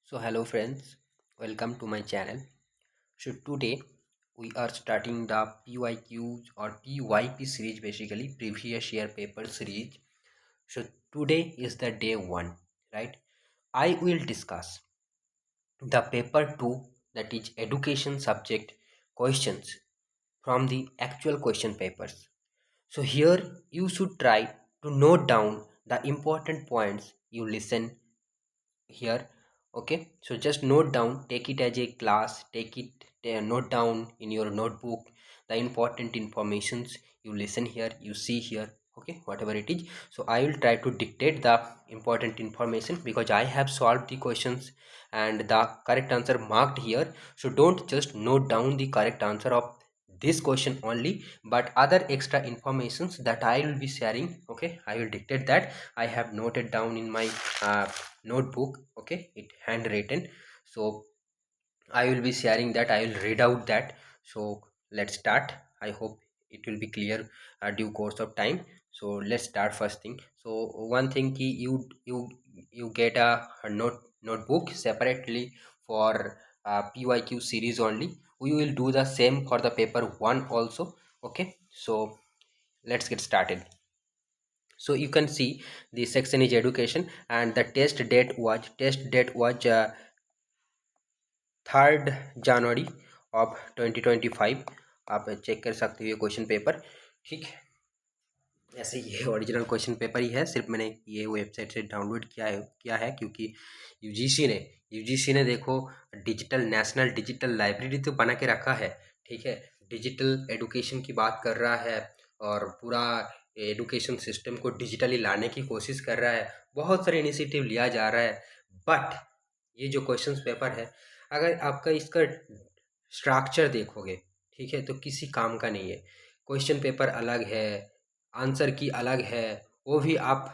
So hello friends, welcome to my channel. So today we are starting the PYQs or PYP series, basically previous year paper series. So today is the day 1, right? I will discuss the paper 2, that is education subject questions from the actual question papers. So here you should try to note down the important points you listen here. Okay, so just note down, take it as a class, take it, note down in your notebook the important informations you listen here, you see here. Okay, whatever it is. So I will try to dictate the important information because I have solved the questions and the correct answer marked here. So don't just note down the correct answer of this question only, but other extra informations that I will be sharing. Okay, I will dictate that. I have noted down in my notebook. Okay, it handwritten. So I will be sharing that, I will read out that. So let's start. I hope it will be clear due course of time. So let's start. First thing, so one thing ki you get a notebook separately for PYQ series only. We will do the same for the paper 1 also. Okay, so let's get started. So you can see the section is education and the test date was 3rd January of 2025. आप check कर सकते हो ये question paper. ठीक है, ऐसे ये original question paper ही है, सिर्फ मैंने ये वेबसाइट से डाउनलोड किया है क्योंकि यूजीसी ने देखो डिजिटल नेशनल डिजिटल लाइब्रेरी तो बना के रखा है. ठीक है, डिजिटल एडुकेशन की बात कर रहा है और पूरा एडुकेशन सिस्टम को डिजिटली लाने की कोशिश कर रहा है. बहुत सारे इनिशिएटिव लिया जा रहा है. बट ये जो क्वेश्चन पेपर है, अगर आपका इसका स्ट्रक्चर देखोगे, ठीक है, तो किसी काम का नहीं है. क्वेश्चन पेपर अलग है, आंसर की अलग है. वो भी आप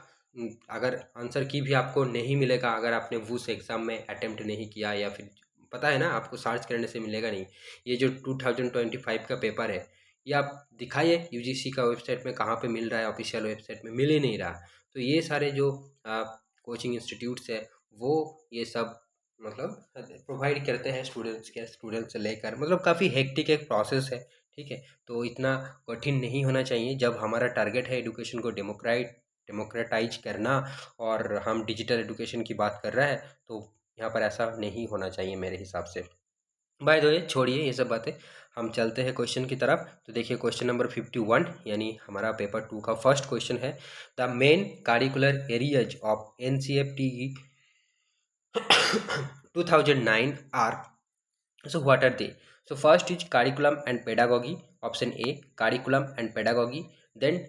अगर आंसर की भी आपको नहीं मिलेगा अगर आपने वूस एग्ज़ाम में अटेम्प्ट नहीं किया, या फिर पता है ना आपको सर्च करने से मिलेगा नहीं. ये जो 2025 का पेपर है, ये आप दिखाइए यूजीसी का वेबसाइट में कहाँ पे मिल रहा है. ऑफिशियल वेबसाइट में मिल ही नहीं रहा. तो ये सारे जो कोचिंग इंस्टीट्यूट्स है वो ये सब मतलब प्रोवाइड करते हैं स्टूडेंट्स से लेकर, मतलब काफ़ी हेक्टिक एक प्रोसेस है. ठीक है, तो इतना कठिन नहीं होना चाहिए. जब हमारा टारगेट है एडुकेशन को डेमोक्रेटाइज करना और हम डिजिटल एडुकेशन की बात कर रहे हैं, तो यहाँ पर ऐसा नहीं होना चाहिए मेरे हिसाब से. बाय द वे छोड़िए ये सब बातें, हम चलते हैं क्वेश्चन की तरफ. तो देखिए क्वेश्चन नंबर 51 यानी हमारा पेपर 2 का फर्स्ट क्वेश्चन है. The main curricular areas of NCERT 2009 are, so what are they? So first is curriculum and pedagogy, option A, curriculum and pedagogy. Then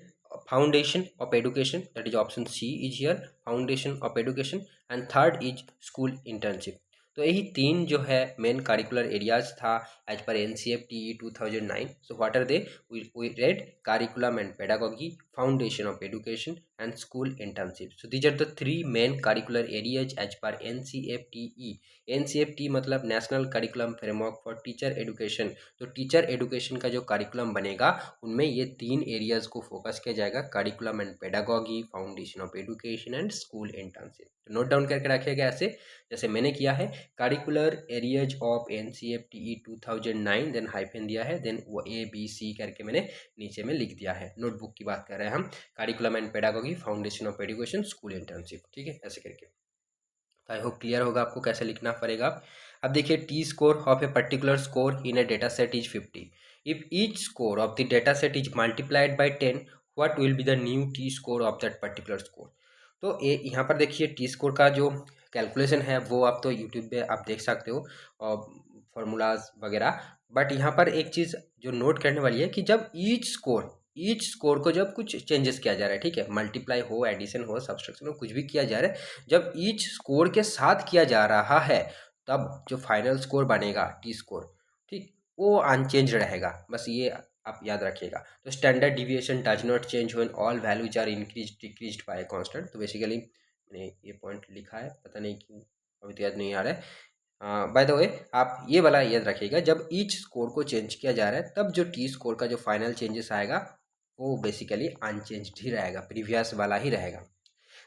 foundation of education, that is option C is here, foundation of education. And third is school internship. तो यही तीन जो है main curricular areas था as per NCERT 2009. So what are they? we read curriculum and pedagogy, foundation of education and school internship. So these are the three main curricular areas as per NCERT. NCERT मतलब national curriculum framework for teacher education. तो teacher education का जो curriculum बनेगा उनमें ये तीन areas को focus किया जाएगा: curriculum and pedagogy, foundation of education and school internship. तो नोट डाउन करके रखिएगा ऐसे जैसे मैंने किया है. Curricular areas of NCERT 2009, then hyphen दिया है, देन वो ABC करके मैंने नीचे में लिख दिया है. नोटबुक की बात कर रहे हैं हम. Curriculum and pedagogy, foundation of education, school internship. ठीक है, ऐसे करके. आई होप क्लियर होगा आपको कैसे लिखना पड़ेगा. अब देखिए T score of a particular score in A data set is 50. If each score of the data set is multiplied by 10, what will be the new T score of that particular score. तो यहाँ पर देखिए T score का जो calculation है वो आप तो यूट्यूब पे आप देख सकते हो और फॉर्मूलाज वगैरह. बट यहाँ पर एक चीज़ जो नोट करने वाली है कि जब ईच स्कोर को जब कुछ चेंजेस किया जा रहा है, ठीक है, मल्टीप्लाई हो, एडिशन हो, सब्सट्रैक्शन हो, कुछ भी किया जा रहा है, जब ईच स्कोर के साथ किया जा रहा है तब जो फाइनल स्कोर बनेगा टी स्कोर, ठीक, वो अनचेंज रहेगा. बस ये आप याद रखिएगा. तो standard deviation does not change when all values are increase decreased by constant. तो बेसिकली मैंने ये पॉइंट लिखा है, पता नहीं क्यों अभी तो याद नहीं आ रहा है. बाय द वे आप ये वाला याद रखिएगा, जब ईच स्कोर को चेंज किया जा रहा है तब जो टी स्कोर का जो फाइनल चेंजेस आएगा वो बेसिकली अनचेंज्ड ही रहेगा, प्रीवियस वाला ही रहेगा.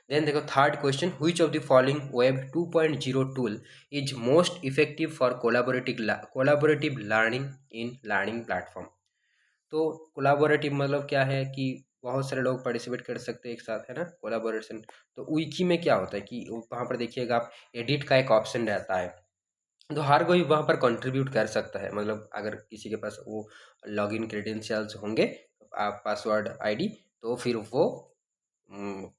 देन देखो third question, which of the following web 2.0 tool is most effective for collaborative learning in learning platform. तो कोलाबोरेटिव मतलब क्या है कि बहुत सारे लोग पार्टिसिपेट कर सकते हैं एक साथ, है ना, कोलाबोरेशन। तो विकी में क्या होता है कि वहाँ पर देखिएगा आप एडिट का एक ऑप्शन रहता है, तो हर कोई वहाँ पर कंट्रीब्यूट कर सकता है। मतलब अगर किसी के पास वो लॉगिन क्रेडेंशियल्स होंगे, आप पासवर्ड आईडी, तो फिर वो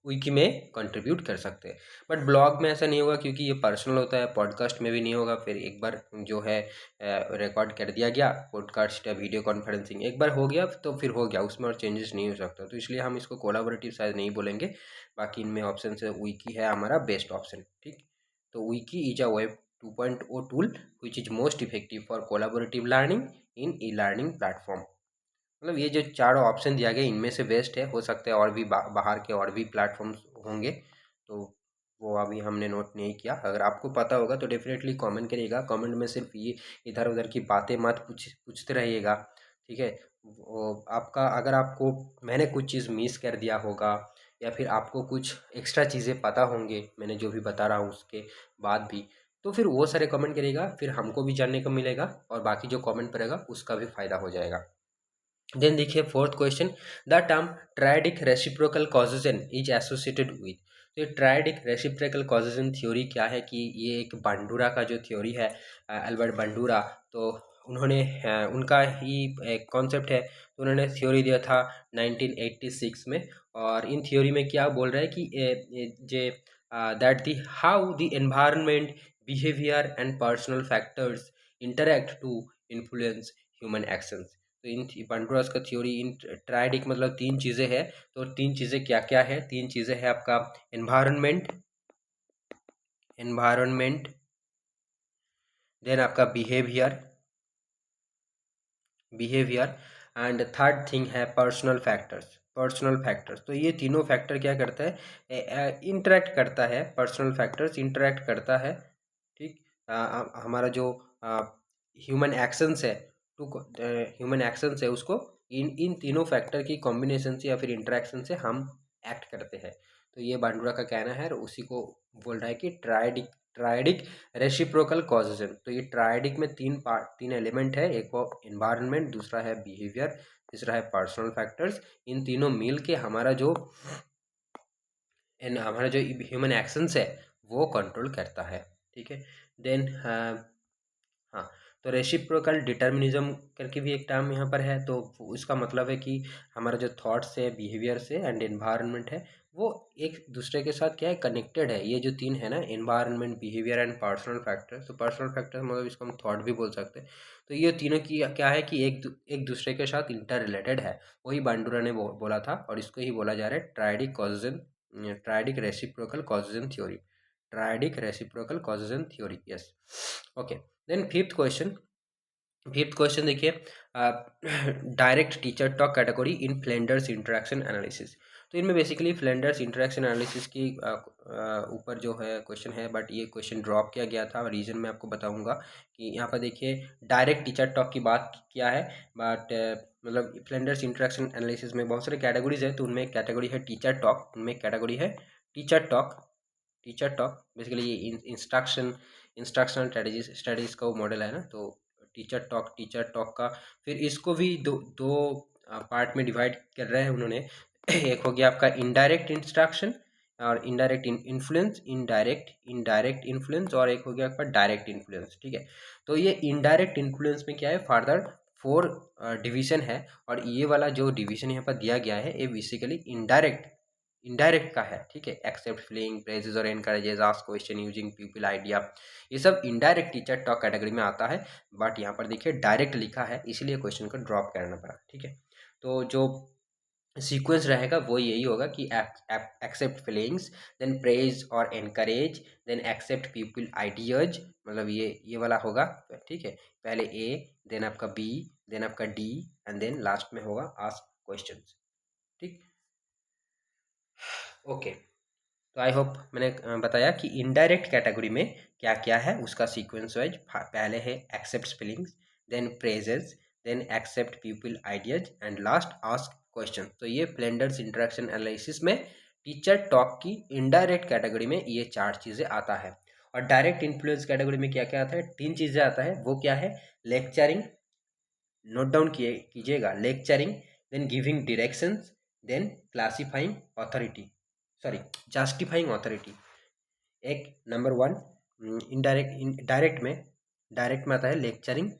विकी में कंट्रीब्यूट कर सकते हैं। बट ब्लॉग में ऐसा नहीं होगा क्योंकि ये पर्सनल होता है, पॉडकास्ट में भी नहीं होगा। फिर एक बार जो है रिकॉर्ड कर दिया गया पॉडकास्ट या वीडियो कॉन्फ्रेंसिंग, एक बार हो गया तो फिर हो गया, उसमें और चेंजेस नहीं हो सकता। तो इसलिए हम इसको कोलाबोरेटिव शायद नहीं बोलेंगे। बाकी इनमें ऑप्शन है विकी है हमारा बेस्ट ऑप्शन, ठीक। तो Vicky is a web 2.0 tool which is most effective for collaborative learning in e learning platform. मतलब ये जो चारों ऑप्शन दिया गया इनमें से बेस्ट है। हो सकता है और भी बाहर के और भी प्लेटफॉर्म्स होंगे, तो वो अभी हमने नोट नहीं किया। अगर आपको पता होगा तो डेफिनेटली कमेंट करिएगा। कमेंट में सिर्फ ये इधर उधर की बातें मत पूछते रहिएगा, ठीक है। वो आपका, अगर आपको मैंने कुछ चीज़ मिस कर दिया होगा या फिर आपको कुछ एक्स्ट्रा चीज़ें पता होंगे मैंने जो भी बता रहा हूँ उसके बाद भी, तो फिर वो सारे कमेंट करिएगा, फिर हमको भी जानने को मिलेगा और बाकी जो कमेंट पड़ेगा उसका भी फ़ायदा हो जाएगा। देन देखिए fourth question, the term triadic reciprocal causation is associated with. तो ये ट्रायडिक रेसिप्रोकल कॉजेशन थ्योरी क्या है कि ये एक बंडूरा का जो थ्योरी है, अल्बर्ट बंडूरा, तो उन्होंने उनका ही एक कॉन्सेप्ट है। तो उन्होंने थ्योरी दिया था 1986 में। और इन थ्योरी में क्या बोल रहा है कि जे that the how the environment, behaviour and personal factors interact to influence human actions. तो इन बंडूरास का थ्योरी, इन ट्रायडिक मतलब तीन चीज़ें हैं। तो तीन चीज़ें क्या क्या है? तीन चीज़ें हैं आपका एनवायरनमेंट, एनवायरनमेंट, देन आपका behaviour, behaviour, and third thing है पर्सनल फैक्टर्स, पर्सनल फैक्टर्स। तो ये तीनों फैक्टर क्या करता है? इंटरेक्ट करता है। पर्सनल फैक्टर्स इंटरेक्ट करता है, ठीक। हमारा जो ह्यूमन एक्शंस है, टू ह्यूमन एक्शंस है, उसको इन इन तीनों फैक्टर की कॉम्बिनेशन से या फिर इंटरेक्शन से हम एक्ट करते हैं। तो ये बांडुरा का कहना है और उसी को बोल रहा है कि ट्रायडिक, ट्रायडिक रेसिप्रोकल कॉजेशन। तो ये ट्रायडिक में तीन एलिमेंट है, एक वो एनवायरनमेंट, दूसरा है बिहेवियर, तीसरा है पर्सनल फैक्टर्स। इन तीनों मिल के हमारा जो ह्यूमन एक्शंस है वो कंट्रोल करता है, ठीक है। देन हाँ, तो रेसिप्रोकल डिटर्मिनिज्म करके भी एक टर्म यहाँ पर है। तो उसका मतलब है कि हमारा जो थॉट्स है, बिहेवियर से एंड एनवायरनमेंट है, वो एक दूसरे के साथ क्या है, कनेक्टेड है। ये जो तीन है ना, environment, behaviour and personal factor. तो पर्सनल फैक्टर मतलब इसको हम थॉट भी बोल सकते हैं। तो ये तीनों की क्या है कि एक दूसरे के साथ इंटर रिलेटेड है। वही बांडुरा ने बोला था और इसको ही बोला जा रहा है triadic causation, triadic reciprocal causation theory, triadic reciprocal causation theory, yes. Okay, then fifth question, fifth question देखिए, direct teacher talk category in Flanders interaction analysis. तो इनमें बेसिकली फ्लेंडर्स इंटरेक्शन एनालिसिस की ऊपर जो है क्वेश्चन है, बट ये question drop किया गया था। रीज़न मैं आपको बताऊंगा कि यहाँ पर देखिए डायरेक्ट टीचर टॉक की बात किया है, बट मतलब फ्लेंडर्स इंटरेक्शन एनालिसिस में बहुत सारे कैटेगरीज है। तो उनमें एक कैटेगरी है टीचर टॉक, उनमें एक कैटेगरी है teacher talk. Teacher talk basically ये इंस्ट्रक्शनल स्ट्रेटजीज का वो मॉडल है ना। तो टीचर टॉक का फिर इसको भी दो दो पार्ट में डिवाइड कर रहे हैं उन्होंने। एक हो गया आपका इनडायरेक्ट इंस्ट्रक्शन और इनडायरेक्ट इन्फ्लुएंस, इनडायरेक्ट इन्फ्लुएंस, और एक हो गया आपका डायरेक्ट इन्फ्लुएंस, ठीक है। तो ये इनडायरेक्ट इन्फ्लुएंस में क्या है, फर्दर 4 डिवीजन है। और ये वाला जो डिवीजन यहाँ पर दिया गया है ये बेसिकली इनडायरेक्ट का है, ठीक है। एक्सेप्ट फीलिंग, प्रेजेस और encourages, ask question using people idea, ये सब इनडायरेक्ट टीचर टॉक कैटेगरी में आता है। बट यहाँ पर देखिए डायरेक्ट लिखा है, इसलिए क्वेश्चन को ड्रॉप करना पड़ा, ठीक है। तो जो सीक्वेंस रहेगा वो यही होगा कि एक्सेप्ट फीलिंग्स, देन प्रेज और encourage, then accept people ideas, मतलब ये वाला होगा, ठीक है। पहले ए, देन आपका बी, देन आपका डी, एंड देन लास्ट में होगा आस्क क्वेश्चंस, ठीक। ओके, तो आई होप मैंने बताया कि इनडायरेक्ट कैटेगरी में क्या क्या है उसका सीक्वेंस वाइज। पहले है accept feelings, then praises, then accept people ideas, and last ask question. तो ये फ्लेंडर्स इंटरेक्शन एनालिसिस में टीचर टॉक की इनडायरेक्ट कैटेगरी में ये 4 चीज़ें आता है। और डायरेक्ट इन्फ्लुएंस कैटेगरी में क्या क्या आता है, 3 चीज़ें आता है। वो क्या है, लेक्चरिंग, नोट डाउन कीजिएगा, lecturing, then giving directions, then classifying authority, sorry justifying authority. एक नंबर 1 इनडायरेक्ट, डायरेक्ट में आता है लेक्चरिंग,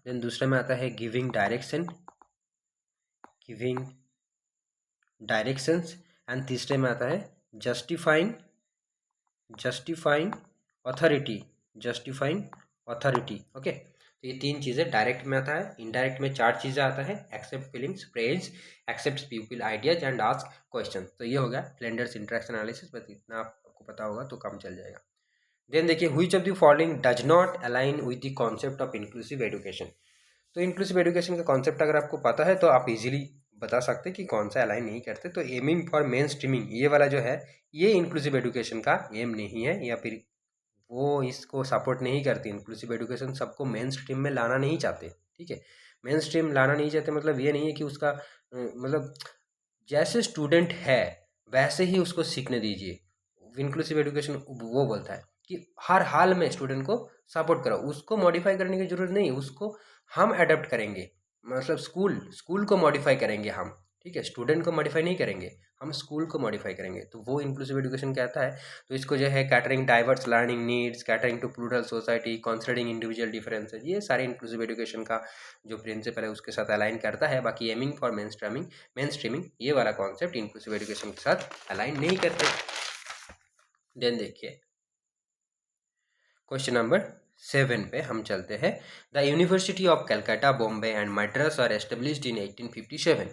देन दूसरे में आता है गिविंग डायरेक्शंस, एंड तीसरे में आता है जस्टिफाइंग अथॉरिटी, ओके। तो ये 3 चीज़ें डायरेक्ट में आता है। इनडायरेक्ट में 4 चीज़ें आता है, accept feelings, praise, accept people ideas and ask question. तो ये हो गया फ्लेंडर्स इंटरेक्शन एनालिसिस, बस इतना आपको पता होगा तो काम चल जाएगा। देन देखिए, which of the following does not align with the concept of inclusive education. तो इंक्लूसिव एजुकेशन का कॉन्सेप्ट अगर आपको पता है तो आप इजीली बता सकते हैं कि कौन सा अलाइन नहीं करते। तो एमिंग फॉर मेन स्ट्रीमिंग, ये वाला जो है ये इंक्लूसिव एजुकेशन का एम नहीं है, या फिर वो इसको सपोर्ट नहीं करती। इंक्लूसिव एजुकेशन सबको मेन स्ट्रीम में लाना नहीं चाहते, ठीक है। मेन स्ट्रीम लाना नहीं चाहते मतलब ये नहीं है कि उसका मतलब जैसे स्टूडेंट है वैसे ही उसको सीखने दीजिए। इंक्लूसिव एजुकेशन वो बोलता है कि हर हाल में स्टूडेंट को सपोर्ट करो, उसको मॉडिफाई करने की जरूरत नहीं, उसको हम अडेप्ट करेंगे। मतलब स्कूल को मॉडिफाई करेंगे हम, ठीक है। स्टूडेंट को मॉडिफाई नहीं करेंगे, हम स्कूल को मॉडिफाई करेंगे। तो वो इंक्लूसिव एजुकेशन कहता है। तो इसको जो है catering diverse learning needs, catering to plural society, considering individual differences, ये सारे इंक्लूसिव एजुकेशन का जो प्रिंसिपल है उसके साथ अलाइन करता है। बाकी एमिंग फॉर मेन स्ट्रीमिंग ये वाला कॉन्सेप्ट इंक्लूसिव एजुकेशन के साथ अलाइन नहीं करते। देन देखिए क्वेश्चन नंबर 7 पे हम चलते हैं। The university of Calcutta, Bombay and Madras are established in 1857।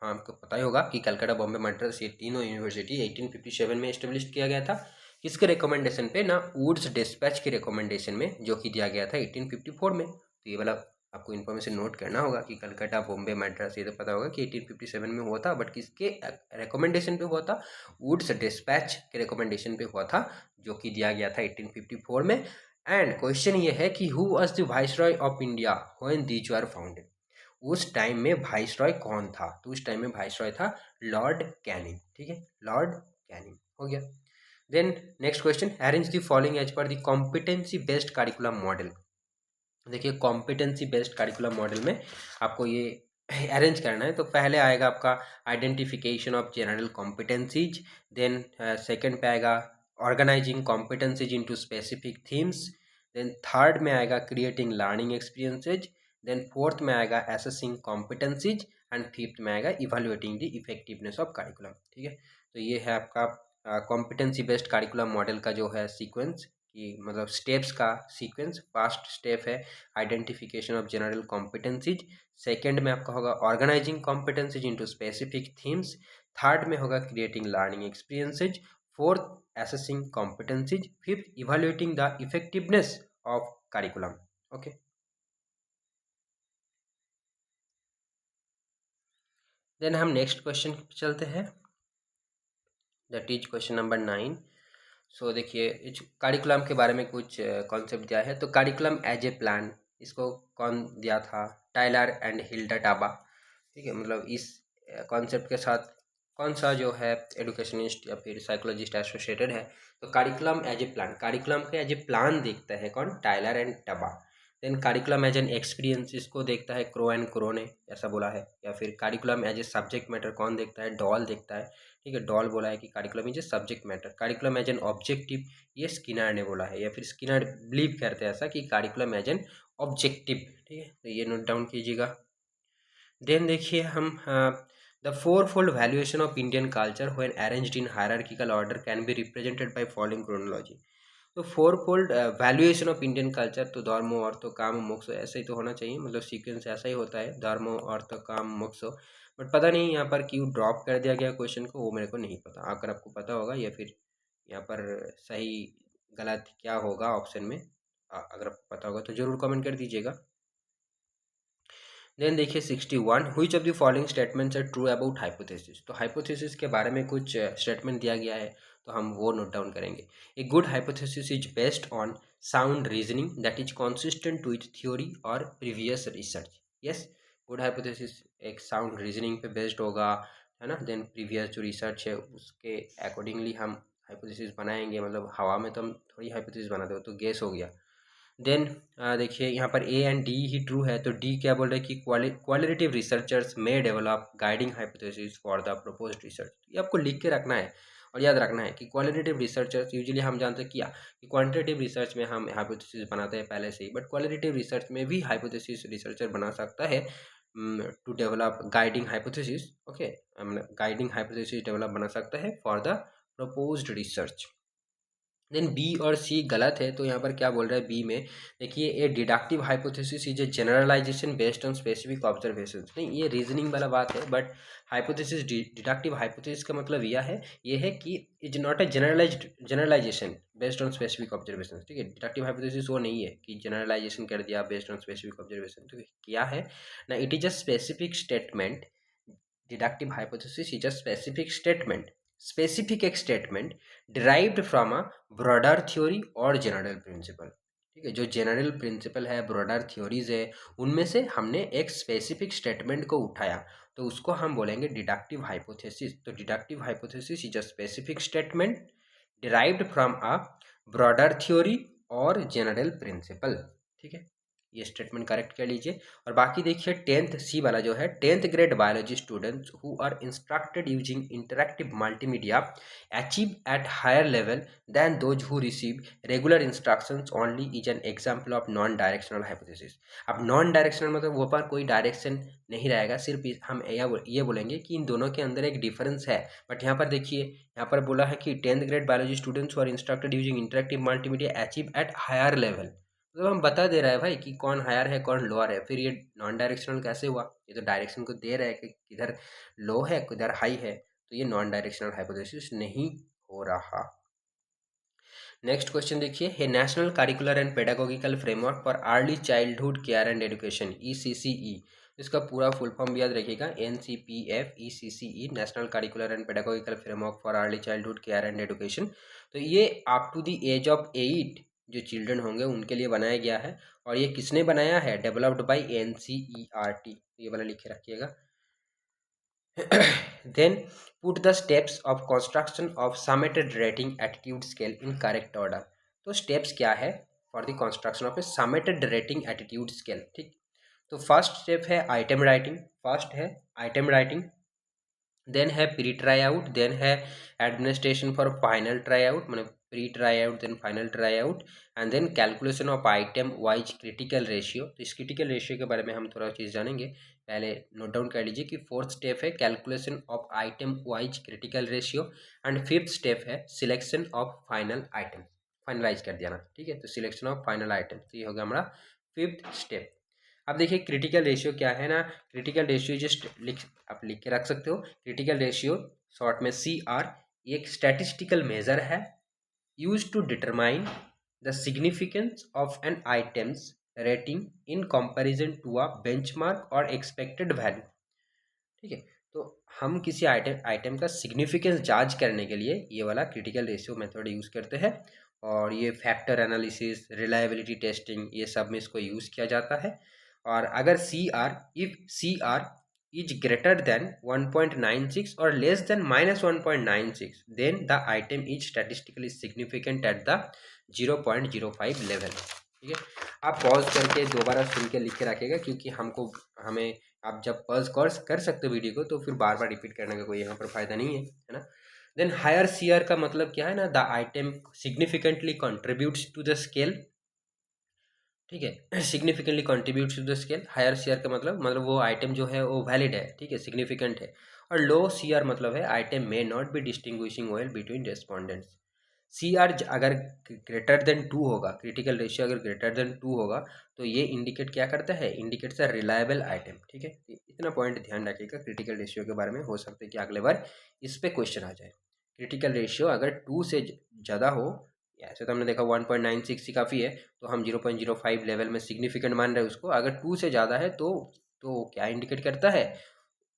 हाँ, आपको पता ही होगा कि कलकत्ता, बॉम्बे, मद्रास ये तीनों यूनिवर्सिटी 1857 में एस्टेब्लिश किया गया था। किसके रिकमेंडेशन पे ना, वुड्स डिस्पैच के रिकमेंडेशन में, जो कि दिया गया था 1854 में। तो ये वाला आपको इन्फॉर्मेशन नोट करना होगा कि कलकत्ता, बॉम्बे, मद्रास ये तो पता होगा कि 1857 में हुआ था, बट किसके रिकमेंडेशन पे हुआ था, वुड्स डिस्पैच के रिकमेंडेशन पे हुआ था, जो कि दिया गया था 1854 में। एंड क्वेश्चन ये है कि who was the viceroy of India when these were founded. उस टाइम में वाइसरॉय कौन था, तो उस टाइम में वाइसरॉय था लॉर्ड कैनिंग, ठीक है, लॉर्ड कैनिंग हो गया। Then next question, arrange the following as per the competency based curriculum model. देखिए कॉम्पिटेंसी बेस्ड करिकुलम मॉडल में आपको ये अरेंज करना है। तो पहले आएगा आपका identification of general competencies, then second पे आएगा organising competencies into specific themes, then third में आएगा creating learning experiences, then fourth में आएगा एसेसिंग कॉम्पिटेंसीज, एंड फिफ्थ में आएगा evaluating the effectiveness of curriculum, ठीक है। तो ये है आपका कॉम्पिटेंसी बेस्ड करिकुलम मॉडल का जो है सीक्वेंस, कि मतलब स्टेप्स का सीक्वेंस। फर्स्ट स्टेप है identification of general competencies, second में आपका होगा organising competencies into specific themes, third में होगा creating learning experiences, fourth assessing competencies, fifth evaluating the effectiveness of curriculum, okay. Then हम नेक्स्ट क्वेश्चन चलते हैं, that is question number 9। So देखिए curriculum के बारे में कुछ कॉन्सेप्ट दिया है। तो करिकुलम एज ए प्लान, इसको कौन दिया था, टाइलर एंड हिल्डा टाबा, ठीक है। मतलब इस कॉन्सेप्ट के साथ कौन सा जो है एडुकेशनिस्ट या फिर साइकोलॉजिस्ट एसोसिएटेड है। तो curriculum as a plan, curriculum के एज ए प्लान देखता है कौन, Tyler and Taba. Then curriculum as an experience, इसको देखता है क्रो एंड क्रो ने ऐसा बोला है। या फिर curriculum as a subject matter कौन देखता है, डॉल देखता है, ठीक है। डॉल बोला है कि curriculum is a subject matter. Curriculum as an objective, ये स्किनर ने बोला है, या फिर स्किनर बिलीव करते हैं ऐसा कि करिकुलम एज एन ऑब्जेक्टिव, ठीक है। तो ये नोट डाउन कीजिएगा। देन देखिए हम the four fold valuation of Indian culture when arranged in hierarchical order can be represented by following chronology. तो four fold valuation of Indian culture, तो धर्म अर्थ काम मोक्ष ऐसा ही तो होना चाहिए, मतलब सीक्वेंस ऐसा ही होता है, धर्म अर्थ काम मोक्ष। बट पता नहीं यहाँ पर क्यों ड्रॉप कर दिया गया क्वेश्चन को, वो मेरे को नहीं पता। अगर आपको पता होगा या फिर यहाँ पर सही गलत क्या होगा ऑप्शन में, अगर आपको पता होगा तो ज़रूर कमेंट कर दीजिएगा। देन देखिए 61, which of the following statements are true about hypothesis. तो हाइपोथेसिस के बारे में कुछ स्टेटमेंट दिया गया है, तो हम वो नोट डाउन करेंगे। A good hypothesis is based on sound reasoning that is consistent with theory और previous research. Yes, good hypothesis एक साउंड रीजनिंग पे बेस्ड होगा, है ना। देन प्रीवियस जो रिसर्च है उसके अकॉर्डिंगली हम हाइपोथेसिस बनाएंगे, मतलब हवा में तो हम थोड़ी हाइपोथेसिस बनाते हो, तो गेस हो गया। देन देखिए यहाँ पर A and D he true है, तो डी क्या बोल रहे हैं कि क्वालिटेटिव रिसर्चर्स में develop guiding hypothesis for the proposed research. ये आपको लिख के रखना है और याद रखना है कि क्वालिटेटिव रिसर्चर्स यूजुअली हम जानते हैं क्या कि क्वांटिटेटिव रिसर्च में हम हाइपोथेसिस बनाते हैं पहले से ही, बट क्वालिटेटिव रिसर्च में भी हाइपोथेसिस रिसर्चर बना सकता है to develop guiding hypothesis. Okay, guiding hypothesis develop बना सकता है for the proposed research. Then B और सी गलत है, तो यहाँ पर क्या बोल रहा है बी में, देखिए a deductive hypothesis is a generalisation based on specific observation. नहीं, ये रीजनिंग वाला बात है, बट हाइपोथेसिस डिडक्टिव हाइपोथेसिस का मतलब ये है कि is not a generalisation based on specific observation. ठीक है, डिडक्टिव हाइपोथेसिस वो नहीं है कि जनरलाइजेशन कर दिया बेस्ड ऑन स्पेसिफिक ऑब्जर्वेशन। तो क्या है ना, it is a specific statement. Deductive hypothesis is a specific एक statement derived from a broader theory और जनरल प्रिंसिपल। ठीक है, जो जनरल प्रिंसिपल है, ब्रॉडर थ्योरीज है, उनमें से हमने एक स्पेसिफिक स्टेटमेंट को उठाया, तो उसको हम बोलेंगे डिडक्टिव हाइपोथेसिस। तो deductive hypothesis is a specific statement derived from a broader theory और जनरल प्रिंसिपल। ठीक है, ये स्टेटमेंट करेक्ट कर लीजिए। और बाकी देखिए 10th सी वाला जो है, 10th grade biology students who are instructed using interactive multimedia achieve at higher level than those who receive regular instructions only is an example of non directional hypothesis. अब non directional मतलब वो पर कोई direction नहीं रहेगा, सिर्फ हम ये बोलेंगे कि इन दोनों के अंदर एक डिफरेंस है। बट यहाँ पर देखिए, यहाँ पर बोला है कि 10th grade biology students who are instructed using interactive multimedia achieve at higher level, मतलब हम बता दे रहा है भाई कि कौन हायर है कौन लोअर है। फिर ये नॉन डायरेक्शनल कैसे हुआ? ये तो डायरेक्शन को दे रहा है कि किधर लो है किधर हाई है, तो ये नॉन डायरेक्शनल हाइपोथेसिस नहीं हो रहा। नेक्स्ट क्वेश्चन देखिए, है national curricular and pedagogical framework for early childhood care and education ECCE। इसका पूरा फुल फॉर्म भी याद रखिएगा, NCPF ECCE, national curricular and pedagogical framework for early childhood care and education. तो ये up to the age of 8 जो children होंगे उनके लिए बनाया गया है। और ये किसने बनाया है? डेवलप्ड बाय NCERT, ये वाला लिखे रखिएगा। Then put the steps of construction of summated rating attitude scale in correct order। तो steps क्या है for the construction of a summated rating attitude scale? ठीक, तो फर्स्ट स्टेप है आइटम राइटिंग, फर्स्ट है आइटम राइटिंग, देन है pre try out, then है administration for final try out, मतलब pre try out then final try out, and then calculation of item wise critical ratio. तो इस critical ratio के बारे में हम थोड़ा चीज़ जानेंगे, पहले नोट डाउन कर लीजिए कि फोर्थ स्टेप है calculation of item wise critical ratio, and fifth step है selection of final item, finalise कर दिया ना। ठीक है, तो सिलेक्शन ऑफ फाइनल आइटम, तो ये हो गया हमारा फिफ्थ स्टेप। अब देखिए क्रिटिकल रेशियो क्या है ना, क्रिटिकल रेशियो जस्ट आप लिख के रख सकते हो। क्रिटिकल रेशियो शॉर्ट में CR, एक स्टैटिस्टिकल मेजर है use to determine the significance of an items rating in comparison to a benchmark और एक्सपेक्टेड वैल्यू। ठीक है, तो हम किसी आइटम का सिग्निफिकेंस जांच करने के लिए ये वाला क्रिटिकल रेशियो मेथड यूज़ करते हैं, और ये फैक्टर एनालिसिस, रिलायबिलिटी टेस्टिंग, ये सब में इसको यूज़ किया जाता है। और अगर if CR is greater than 1.96 और less than -1.96, then the item is statistically significant at the 0.05 level. ठीक है, आप पॉज करके दोबारा सुन के लिख के रखिएगा, क्योंकि हमें आप जब पॉज कर सकते हो वीडियो को, तो फिर बार बार रिपीट करने का कोई यहाँ पर फायदा नहीं है ना। देन हायर CR का मतलब क्या है ना, the item significantly contributes to the scale. ठीक है, significantly contributes to the scale. Higher CR का मतलब वो आइटम जो है वो वैलिड है, ठीक है, सिग्निफिकेंट है। और लो CR मतलब है item may not be distinguishing well between respondents. CR अगर ग्रेटर देन 2 होगा, क्रिटिकल रेशियो अगर ग्रेटर देन 2 होगा, तो ये इंडिकेट क्या करता है? Indicates a reliable item. ठीक है, इतना पॉइंट ध्यान रखिएगा क्रिटिकल रेशियो के बारे में, हो सकता है कि अगले बार इस पे क्वेश्चन आ जाए। क्रिटिकल रेशियो अगर 2 से ज़्यादा हो, ऐसे तो हमने देखा 1.96 ही काफ़ी है, तो हम 0.05 लेवल में सिग्निफिकेंट मान रहे हैं उसको। अगर 2 से ज़्यादा है तो क्या इंडिकेट करता है?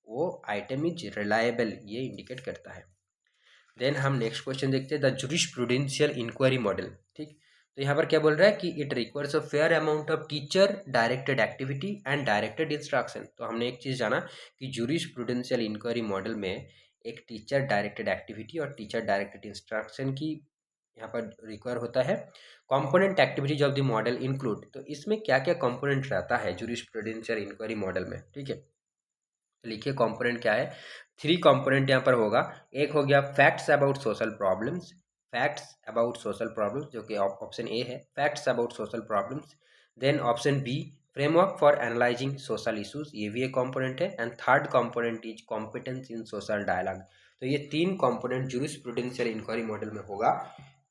वो आइटम इज रिलायबल, ये इंडिकेट करता है। देन हम नेक्स्ट क्वेश्चन देखते हैं, द जुरिस्प्रूडेंशियल इंक्वायरी मॉडल। ठीक, तो यहाँ पर क्या बोल रहा है कि it requires a fair amount of teacher directed activity and directed instruction. तो हमने एक चीज़ जाना कि जूरिस्प्रूडेंशियल इंक्वायरी मॉडल में एक टीचर डायरेक्टेड एक्टिविटी और टीचर डायरेक्टेड इंस्ट्रक्शन की यहाँ पर रिक्वायर होता है। Component activities of the model include, तो इसमें क्या क्या कंपोनेंट रहता है जूरिस्प्रूडेंशियल इंक्वायरी मॉडल में, ठीक है। तो लिखिए कंपोनेंट क्या है। 3 कंपोनेंट यहाँ पर होगा। एक हो गया facts about social problems, facts about social problems जो कि ऑप्शन ए है, facts about social problems. Then option B framework for analysing social issues, ये भी एक कंपोनेंट है। And third component is competence in social dialogue. तो ये 3 component jurisprudential inquiry model में होगा।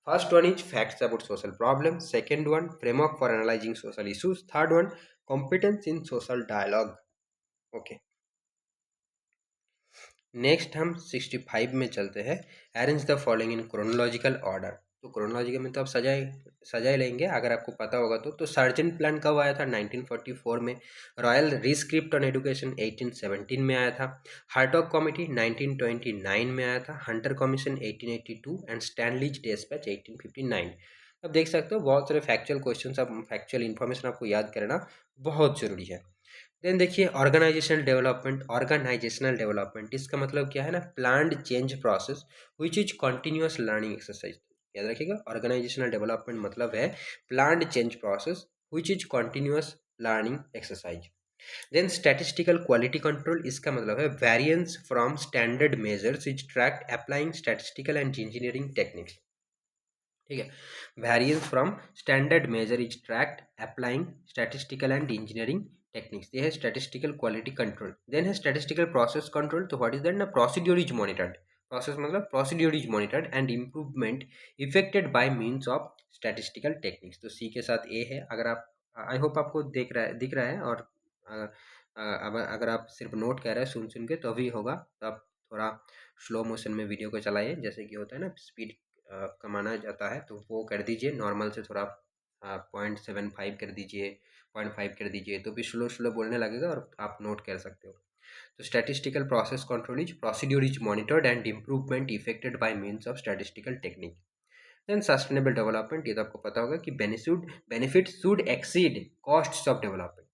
First one is facts about social problem, second one framework for analysing social issues, third one competence in social dialogue. Okay, next हम 65 में चलते हैं। Arrange the following in chronological order. तो chronological में तो आप सजाए लेंगे अगर आपको पता होगा तो सर्जेंट प्लान कब आया था? 1944 में। रॉयल रिस्क्रिप्ट ऑन एजुकेशन 1817 में आया था। हार्टॉग कमेटी 1929 में आया था। Hunter commission 1882 and Stanley's dispatch 1859। अब देख सकते हो बहुत सारे फैक्चुअल क्वेश्चन, अब फैक्चुअल इन्फॉर्मेशन आपको याद करना बहुत जरूरी है। देन देखिए ऑर्गेनाइजेशनल डेवलपमेंट इसका मतलब क्या है ना, planned change process which is continuous learning exercise. याद रखिएगा, ऑर्गेनाइजेशनल डेवलपमेंट मतलब है planned change process which is continuous learning exercise. Then statistical quality control इसका मतलब है variance from standard measures is tracked applying statistical and engineering techniques, ठीक है। Variance from standard measure is tracked applying statistical and engineering techniques, ये है statistical quality control. Then है statistical process control. तो what is that ना, procedure is monitored, process मतलब procedure is monitored and improvement effected by means of statistical techniques. तो सी के साथ ए है। अगर आप, आई होप आपको दिख रहा है, और अब अगर आप सिर्फ नोट कर रहे हैं सुन के तो भी होगा, तो आप थोड़ा स्लो मोशन में वीडियो को चलाइए, जैसे कि होता है ना स्पीड कमाना जाता है तो वो कर दीजिए, नॉर्मल से थोड़ा 0.75 कर दीजिए, 0.5 कर दीजिए, तो भी स्लो स्लो बोलने लगेगा और आप नोट कर सकते हो। तो statistical process control is procedure is monitored and improvement effected by means of statistical technique. Then sustainable development, ये तो आपको पता होगा कि benefit should exceed costs of development.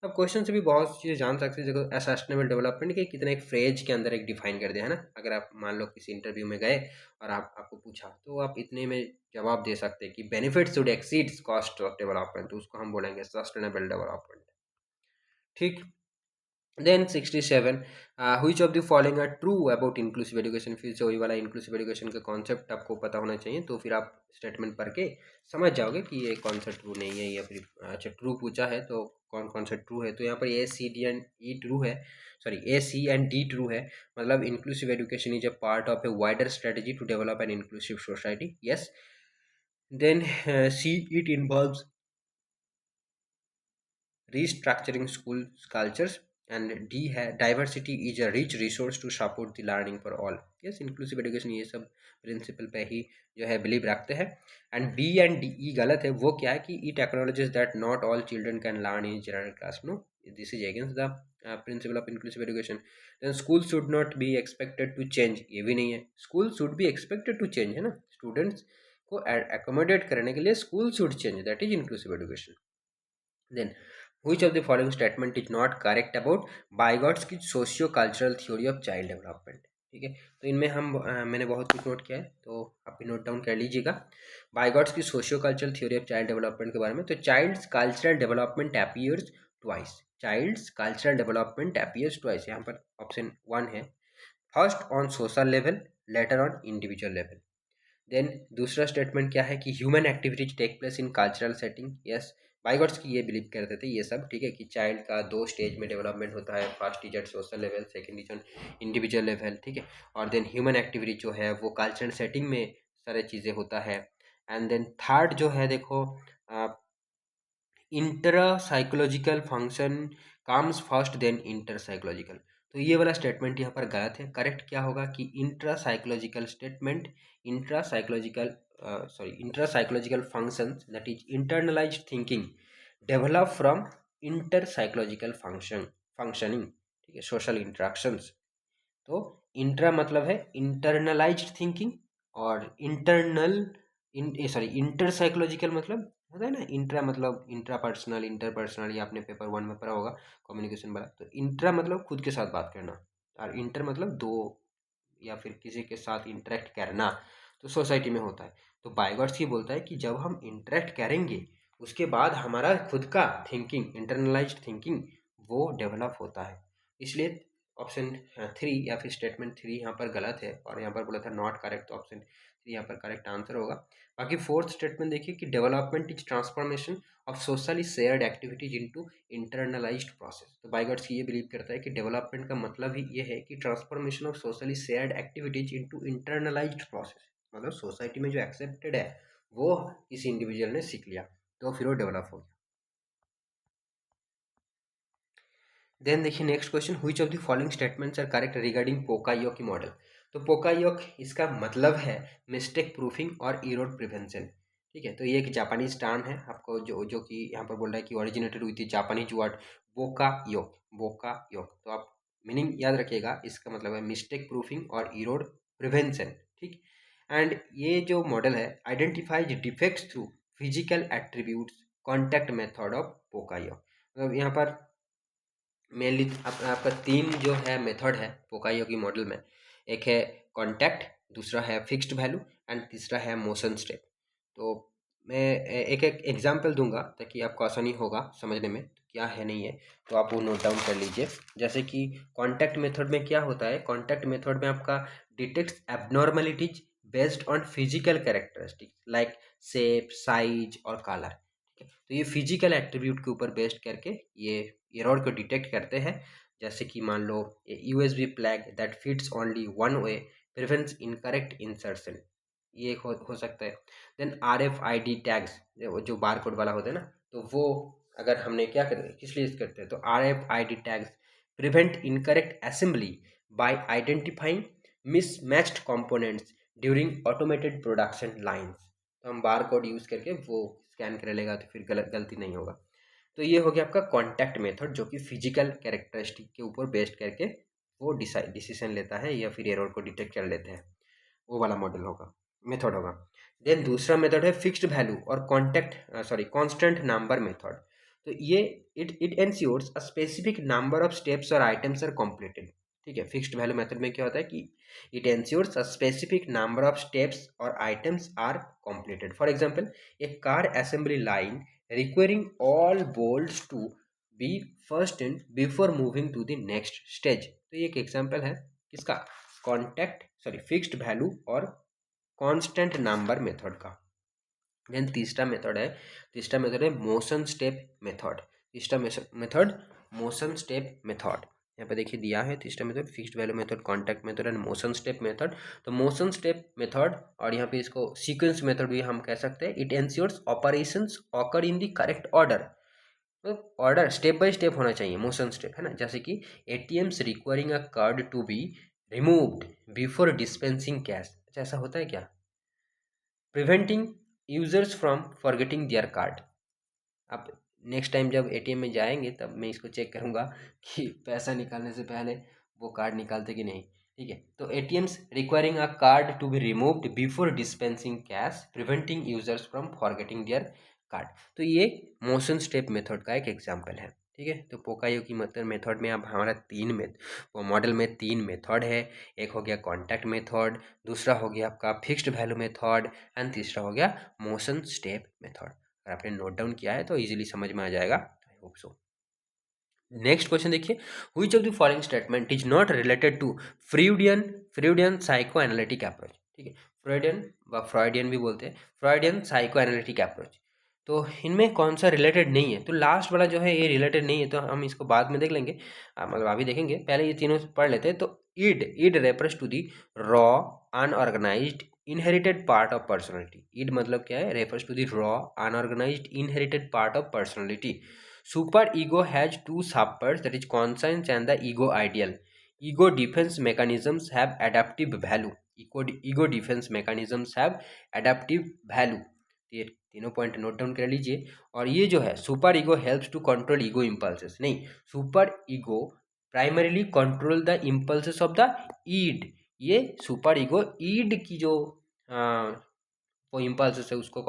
अब क्वेश्चन से भी बहुत चीज़ें जान सकते हैं। देखो सस्टेनेबल डेवलपमेंट के कितना एक फ्रेज के अंदर एक डिफाइन कर दिया है ना। अगर आप मान लो किसी इंटरव्यू में गए और आपको पूछा तो आप इतने में जवाब दे सकते हैं कि benefit should exceeds cost of development, तो उसको हम बोलेंगे सस्टेनेबल डेवलपमेंट, ठीक। Then 67 which of the following are true about inclusive education. फिर से वही वाला इंक्लूसिव एजुकेशन का कॉन्सेप्ट आपको पता होना चाहिए, तो फिर आप स्टेटमेंट पढ़ के समझ जाओगे कि ये कौन सा ट्रू नहीं है, या फिर अच्छा ट्रू पूछा है तो कौन कौन सा ट्रू है। तो यहाँ पर A C D and E true है, sorry A C and D true है। मतलब inclusive education is a part of a wider strategy to develop an inclusive society, yes. Then C it involves restructuring school cultures, and D है diversity is a rich resource to support the learning for all, yes inclusive education ये सब principal पे ही जो है believe रखते हैं। And B and D E गलत है। वो क्या है कि it acknowledges that not all children can learn in general class, no this is against the principle of inclusive education. Then school should not be expected to change, ये भी नहीं है। School should be expected to change है ना, students को accommodate करने के लिए school should change, that is inclusive education. Then which of the following statement is not correct about Vygotsky socio cultural theory of child development, ठीक है। तो इनमें हम मैंने बहुत कुछ नोट किया है, तो आप भी नोट डाउन कर लीजिएगा। Vygotsky socio cultural theory of child development के बारे में, तो child's cultural development appears twice, child's cultural development appears twice, यहाँ पर ऑप्शन 1 है। First on social level, later on individual level. Then दूसरा स्टेटमेंट क्या है कि human activities take place in cultural setting, yes. बाइगॉट्स की ये बिलीव करते थे ये सब, ठीक है, कि चाइल्ड का 2 स्टेज में डेवलपमेंट होता है, first is at social level, second is on individual level, ठीक है। और देन ह्यूमन एक्टिविटी जो है वो कल्चरल सेटिंग में सारी चीज़ें होता है। एंड देन थर्ड जो है देखो intra psychological function comes first then inter psychological. तो ये वाला स्टेटमेंट यहाँ पर गलत है। करेक्ट क्या होगा कि intra psychological statement, intra psychological intra psychological function that is internalised thinking develop from inter psychological functioning, ठीक है, सोशल इंटरेक्शंस। तो इंट्रा मतलब है इंटरनलाइज्ड थिंकिंग और इंटरनल इंटर साइकोलॉजिकल मतलब होता है ना, इंट्रा मतलब इंट्रापर्सनल, इंटरपर्सनल, ये आपने पेपर 1 में पढ़ा होगा कम्युनिकेशन वाला। तो इंट्रा मतलब खुद के साथ बात करना, और इंटर मतलब दो या फिर किसी के साथ इंटरेक्ट करना, तो सोसाइटी में होता है। तो बायगॉट्स ये बोलता है कि जब हम इंटरेक्ट करेंगे उसके बाद हमारा खुद का थिंकिंग, इंटरनलाइज्ड थिंकिंग, वो डेवलप होता है। इसलिए ऑप्शन 3 या फिर स्टेटमेंट 3 यहाँ पर गलत है, और यहाँ पर बोला था नॉट करेक्ट, तो ऑप्शन 3 यहाँ पर करेक्ट आंसर होगा। बाकी फोर्थ स्टेटमेंट देखिए कि development is transformation of socially shared activities into internalised process. तो बायगॉट्स ये बिलीव करता है कि डेवलपमेंट का मतलब ही ये है कि transformation of socially shared activities into internalised process, मतलब सोसाइटी में जो एक्सेप्टेड है वो किसी इंडिविजुअल ने सीख लिया तो फिर वो डेवलप हो गया। देन देखिए next question, which of the following statements are correct regarding poka yoke model. तो पोकायोक इसका मतलब है मिस्टेक प्रूफिंग और एरर प्रिवेंशन। ठीक है, तो ये एक जापानीज टर्म है, आपको जो कि यहाँ पर बोल रहा है कि originated with the Japanese word बोका योक। तो आप मीनिंग याद रखिएगा, इसका मतलब है मिस्टेक प्रूफिंग और एरर प्रिवेंशन। ठीक, एंड ये जो मॉडल है identifies defects through physical attributes contact method of poka yoke. मतलब यहाँ पर मेनली आपका 3 जो है मेथड है पोकायोकी मॉडल में, एक है कांटेक्ट, दूसरा है फिक्स्ड वैल्यू, एंड तीसरा है मोशन स्टेप। तो मैं एक एक एग्जांपल दूंगा ताकि आपको आसानी होगा समझने में क्या है नहीं है, तो आप वो नोट डाउन कर लीजिए। जैसे कि कांटेक्ट मेथड में क्या होता है, कांटेक्ट मेथड में आपका detects abnormalities based on physical characteristics like shape, size और कलर। तो ये फिजिकल एट्रीब्यूट के ऊपर बेस्ड करके ये एरर को डिटेक्ट करते हैं। जैसे कि मान लो USB plug that fits only one way prevents incorrect insertion, ये हो सकता है। देन RFID टैग्स जो बार कोड वाला होता है ना, तो वो अगर हमने क्या करते किस लिए करते हैं, तो RFID tags prevent incorrect assembly bye identifying mismatched components during automated production lines. तो हम बार कोड यूज़ करके वो स्कैन कर लेगा तो फिर गलती नहीं होगा। तो ये हो गया आपका कॉन्टैक्ट मेथड, जो कि फिजिकल कैरेक्टरिस्टिक के ऊपर बेस्ड करके वो डिसीजन लेता है या फिर एरर को डिटेक्ट कर लेते हैं, वो वाला मॉडल होगा, मेथड होगा। देन दूसरा मेथड है फिक्स्ड वैल्यू और कांस्टेंट नंबर मेथड। तो ये it ensures a specific number of steps और आइटम्स आर कंप्लीटेड। ठीक है, फिक्स्ड वैल्यू मेथड में क्या होता है कि it ensures a specific number of steps और items are completed. For example a car assembly line requiring all bolts to be first in before moving to the next stage. तो ये एक example है किसका, फिक्स्ड वैल्यू और constant number method का। Then तीसरा method है मोशन स्टेप मेथड। तीसरा मेथड मोशन स्टेप मेथड, यहाँ पे देखिए दिया है तीसरा method fixed value method, contact method and motion step method. तो मोशन स्टेप मेथड, और यहाँ पे इसको सीक्वेंस मेथड भी हम कह सकते हैं। It ensures operations occur in the correct order, मतलब ऑर्डर स्टेप बाय स्टेप होना चाहिए मोशन स्टेप, है ना। जैसे कि ATMs requiring a card to be removed before dispensing cash. अच्छा, ऐसा होता है क्या, preventing users from forgetting their card. आप नेक्स्ट टाइम जब ATM में जाएंगे तब मैं इसको चेक करूंगा कि पैसा निकालने से पहले वो कार्ड निकालते कि नहीं। ठीक है, तो ATMs requiring a card to be removed before dispensing cash preventing users from forgetting their card. तो ये मोशन स्टेप मेथड का एक एग्जाम्पल है। ठीक है, तो पोकायोकी मेथड में अब हमारा वो मॉडल में 3 मेथड है। एक हो गया कॉन्टैक्ट मेथड, दूसरा हो गया आपका फिक्स्ड वैल्यू मेथड, एंड तीसरा हो गया मोशन स्टेप मेथड। अगर आपने नोट डाउन किया है तो इजीली समझ में आ जाएगा, I hope so. Next question देखिए, which of the following statement is not related to Freudian psycho analytic approach. ठीक है, फ्रॉइडियन भी बोलते हैं, फ्रॉइडियन साइको एनालिटिक अप्रोच। तो इनमें कौन सा रिलेटेड नहीं है, तो लास्ट वाला जो है ये रिलेटेड नहीं है, तो हम इसको बाद में देख लेंगे, मतलब अभी देखेंगे, पहले ये तीनों पढ़ लेते हैं। तो id refers to the raw unorganised inherited part of personality. Id मतलब क्या है, refers to the raw unorganised inherited part of personality. Super ego has two subparts, that is conscience and the ego ideal. Ego defense mechanisms have adaptive value. Ego defense mechanisms have adaptive value. ये तीनों point note down कर लीजिए। और ये जो है super ego helps to control ego impulses, नहीं, super ego primarily control the impulses of the id. ये सुपर ईगो ईड की जो वो इम्पल्स से उसको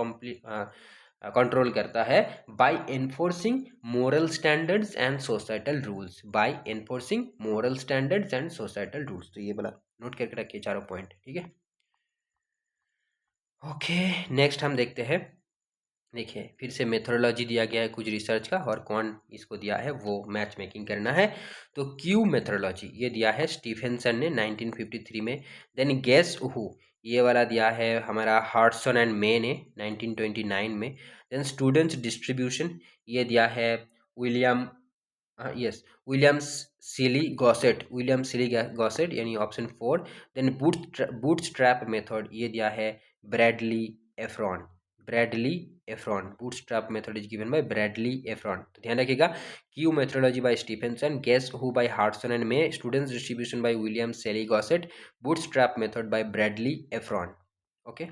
कंट्रोल करता है by enforcing moral standards and societal rules, by enforcing moral standards and societal rules. तो ये बोला नोट करके रखिए चारों पॉइंट, ठीक है। ओके, नेक्स्ट हम देखते हैं। देखिए फिर से मेथोडोलॉजी दिया गया है कुछ रिसर्च का, और कौन इसको दिया है वो मैच मेकिंग करना है। तो क्यू मेथोडोलॉजी ये दिया है स्टीफेंसन ने 1953 में। देन गेस हु ये वाला दिया है हमारा हार्टसन एंड मे ने 1929 में। देन स्टूडेंट्स डिस्ट्रीब्यूशन ये दिया है William, yes, William Sealy Gosset यानी ऑप्शन 4। देन बूटस्ट्रैप मेथड ये दिया है Bradley Efron, Bradley Efron, bootstrap method is given by Bradley Efron. तो ध्यान रखिएगा, Q methodology by Stephenson, guess who by Hartshorne and May, students distribution by William Sealy Gosset, bootstrap method by Bradley Efron. Okay,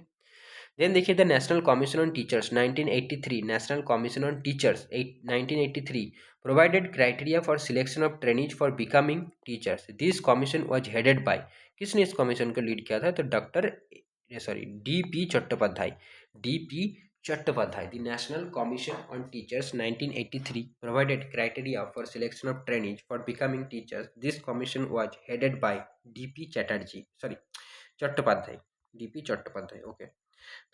then देखिए the national commission on teachers 1983, national commission on teachers 1983 provided criteria for selection of trainees for becoming teachers. This commission was headed by, किसने इस commission को lead किया था? तो doctor sorry D P. Chattopadhyay, D P. Chattopadhyay. The national commission on teachers 1983 provided criteria for selection of trainees for becoming teachers. This commission was headed by D P. Chatterjee, sorry Chattopadhyay, D P. Chattopadhyay. Okay,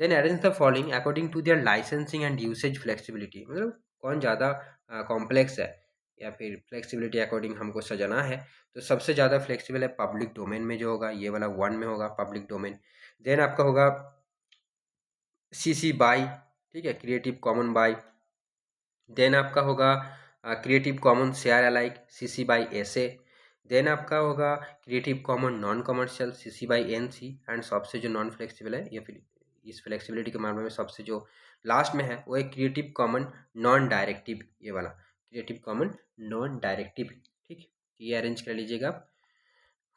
then arrange the following according to their licensing and usage flexibility, मतलब कौन ज़्यादा complex है या फिर flexibility according हमको सजाना है। तो सबसे ज़्यादा फ्लेक्सिबल है पब्लिक डोमेन में जो होगा, ये वाला 1 में होगा पब्लिक डोमेन। देन आपका होगा सीसी बाई, ठीक है, क्रिएटिव कॉमन बाई। देन आपका होगा creative common share alike, CC by SA. Then आपका होगा creative common non commercial, CC by NC. And सबसे जो नॉन फ्लेक्सिबल है या फिर इस फ्लेक्सिबिलिटी के मामले में सबसे जो लास्ट में है वो है क्रिएटिव कॉमन नॉन डायरेक्टिव, ये वाला क्रिएटिव कॉमन नॉन डायरेक्टिव, ठीक है। ये अरेंज कर लीजिएगा आप।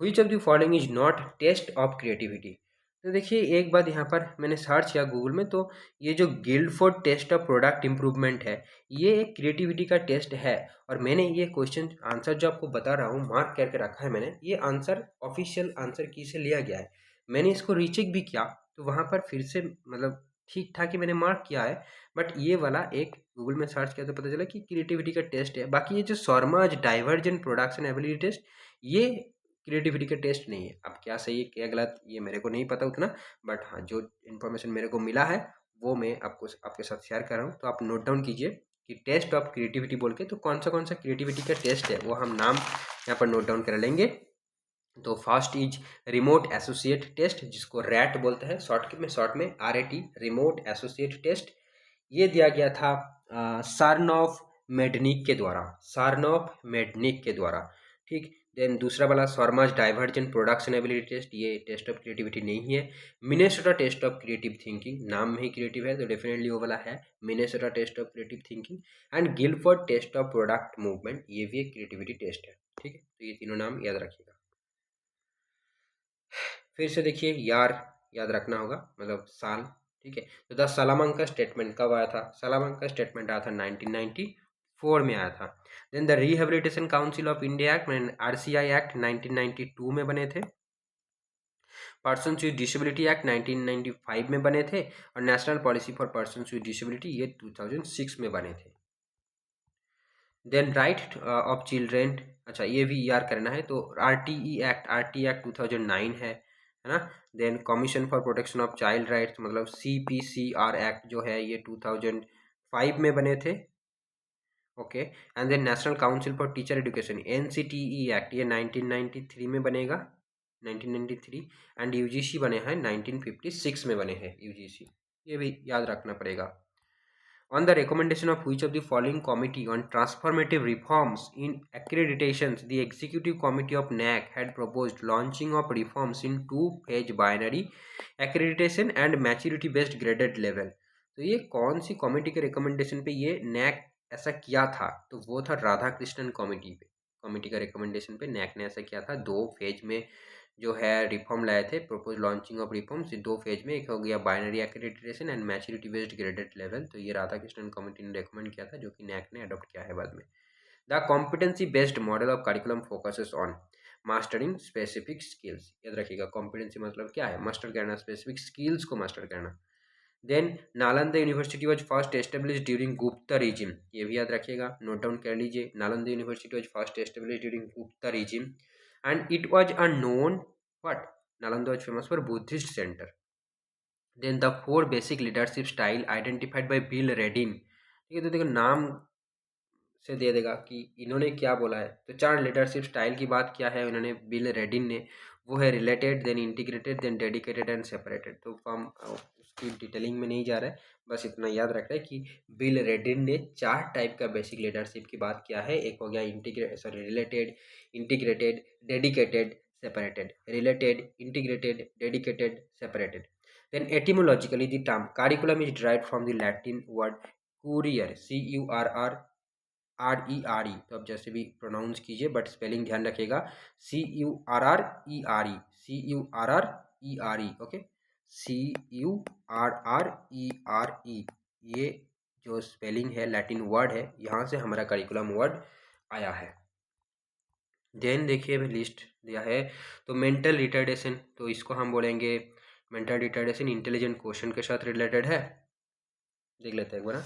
Which of the following is not test of creativity. तो देखिए एक बात यहाँ पर मैंने सर्च किया गूगल में, तो ये जो Guilford test of product improvement है ये एक क्रिएटिविटी का टेस्ट है। और मैंने ये क्वेश्चन आंसर जो आपको बता रहा हूँ मार्क करके रखा है मैंने, ये आंसर ऑफिशियल आंसर की से लिया गया है। मैंने इसको रीचेक भी किया तो वहाँ पर फिर से मतलब ठीक ठाक ही मैंने मार्क किया है। बट ये वाला एक गूगल में सर्च किया तो पता चला कि क्रिएटिविटी का टेस्ट है। बाकी ये जो Sharma's divergent production ability test, ये क्रिएटिविटी का टेस्ट नहीं है। अब क्या सही है क्या गलत ये मेरे को नहीं पता उतना, बट हाँ जो इन्फॉर्मेशन मेरे को मिला है वो मैं आपको आपके साथ शेयर कर रहा हूँ। तो आप नोट डाउन कीजिए कि टेस्ट ऑफ क्रिएटिविटी बोल के तो कौन सा क्रिएटिविटी का टेस्ट है वो हम नाम यहाँ पर नोट डाउन कर लेंगे। तो first is remote associate test, जिसको रैट बोलते हैं शॉर्ट में RAT, रिमोट एसोसिएट टेस्ट। ये दिया गया था सारनॉफ मेडनिक के द्वारा, सारनॉफ मेडनिक के द्वारा, ठीक। देन दूसरा वाला Sharma's divergent production ability test, ये टेस्ट ऑफ क्रिएटिविटी नहीं है। Minnesota test of creative thinking, नाम में ही क्रिएटिव है तो डेफिनेटली वो वाला है Minnesota test of creative thinking. And Guilford test of product movement, ये भी एक क्रिएटिविटी टेस्ट है, ठीक है। तो ये तीनों नाम याद रखिएगा। फिर से देखिए यार याद रखना होगा मतलब साल, ठीक है। तो द salamanca स्टेटमेंट कब आया था? salamanca स्टेटमेंट आया था 1994 में आया था। Then the rehabilitation council of India act RCI act 1992 में बने थे। पर्सन विद डिसेबिलिटी एक्ट 1995 में बने थे। और national policy for person with disability ये 2006 में बने थे। देन राइट ऑफ चिल्ड्रेन, अच्छा ये भी याद करना है। तो RTE एक्ट 2009 है ना। Then commission for protection of child rights मतलब CPCR एक्ट जो है ये 2005 में बने थे। Okay, and then national council for teacher education NCTE act ये 1993 में बनेगा, 1993। एंड UGC बने हैं 1956 में बने हैं UGC, ये भी याद रखना पड़ेगा। On the recommendation of which of the following committee on transformative reforms in accreditations, the executive committee of NAC had proposed launching of reforms in two-phase binary accreditation and maturity-based graded level। तो ये कौन सी committee के recommendation पे ये NAC ऐसा किया था? तो वो था राधा कृष्णन कमेटी का रिकमेंडेशन पे NAC ने ऐसा किया था। 2 फेज में जो है रिफॉर्म लाए थे, propose launching of reforms 2 phase में, एक हो गया binary accreditation and maturity based graded level. तो ये राधा कृष्णन कमेटी ने रेकमेंड किया था जो कि NAC ने अडॉप्ट किया है बाद में। The competency based model of curriculum focuses on mastering specific skills, याद रखिएगा कॉम्पिटेंसी मतलब क्या है? मास्टर करना, स्पेसिफिक स्किल्स को मास्टर करना। Then Nalanda university was first establish during Gupta regime, ये भी याद रखिएगा, नोट डाउन कर लीजिए, Nalanda university was first establish during Gupta regime and it was a known what, Nalanda was famous for Buddhist centre. Then the four basic leadership style identified by bill रेडिन, ठीक है, तो देखो नाम से दे देगा कि इन्होंने क्या बोला है। तो चार लीडरशिप स्टाइल की बात किया है उन्होंने बिल रेडिन ने, वो है related, then integrated, then dedicated and separated. तो हम उसकी डिटेलिंग में नहीं जा रहे हैं, बस इतना याद रख रहे हैं कि बिल रेडिन ने चार टाइप का बेसिक लीडरशिप की बात किया है। एक हो गया related, integrated, dedicated, separated, related, integrated, dedicated, separated. then etymologically the term curriculum is derived from the Latin word courier, CURR, तो आप जैसे भी प्रोनाउंस कीजिए बट स्पेलिंग ध्यान रखिएगा, CURRERE, CURRERE, ओके, CURRERE, ये जो स्पेलिंग है लैटिन वर्ड है, यहाँ से हमारा करिकुलम वर्ड आया है। देन देखिए अभी लिस्ट दिया है, तो मेंटल रिटार्डेशन, तो इसको हम बोलेंगे मेंटल रिटार्डेशन इंटेलिजेंट क्वेश्चन के साथ रिलेटेड है, देख लेते हैं एक बार।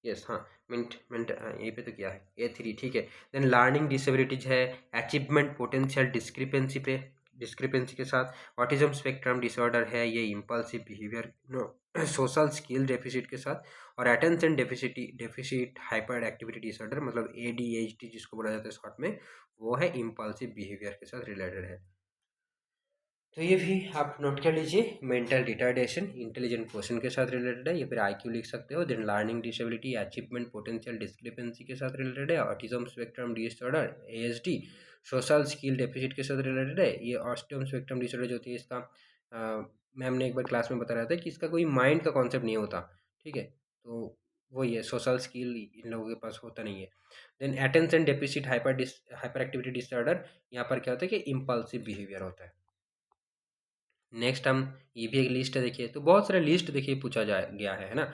यस, हाँ, मिनट यहीं पे तो क्या है, A3, ठीक है। देन लर्निंग डिसेबिलिटीज है, अचीवमेंट पोटेंशियल डिस्क्रिपेंसी के साथ ऑटिज्म स्पेक्ट्रम डिसऑर्डर है, ये impulsive behaviour no social skill deficit के साथ, और attention deficit hyper activity disorder, मतलब ADHD जिसको बोला जाता है शॉर्ट में, वो है इम्पल्सिव बिहेवियर के साथ रिलेटेड है। तो ये भी आप नोट कर लीजिए, मेंटल रिटार्डेशन इंटेलिजेंट क्वेश्चन के साथ रिलेटेड है, या फिर IQ लिख सकते हो। Then learning disability achievement potential discrepancy के साथ रिलेटेड है, autism spectrum disorder ASD social skill deficit के साथ रिलेटेड है। ये ऑटिज्म स्पेक्ट्रम डिसऑर्डर जो होती है इसका मैम ने एक बार क्लास में बता रहा था कि इसका कोई माइंड का कॉन्सेप्ट नहीं होता, ठीक है, तो वही है, सोशल स्किल इन लोगों के पास होता नहीं है। Then attention deficit hyper activity disorder, यहाँ पर क्या होता है कि इम्पल्सिव बिहेवियर होता है। नेक्स्ट हम ये भी एक लिस्ट है, देखिए तो बहुत सारे लिस्ट देखिए पूछा जा गया है ना।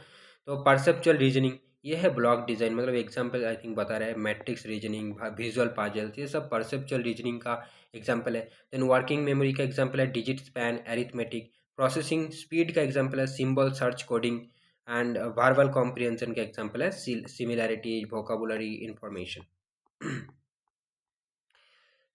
तो परसेप्चुअल रीजनिंग, ये है ब्लॉक डिजाइन, मतलब एग्जांपल आई थिंक बता रहा है, मैट्रिक्स रीजनिंग, विजुअल पजल्स, ये सब परसेप्चुअल रीजनिंग का एग्जांपल है। देन वर्किंग मेमोरी का एग्जांपल है digit span, arithmetic, processing speed का एग्जांपल है symbol search coding, and verbal comprehension का एग्जांपल है सिमिलैरिटी वोकाबुलरी इंफॉर्मेशन।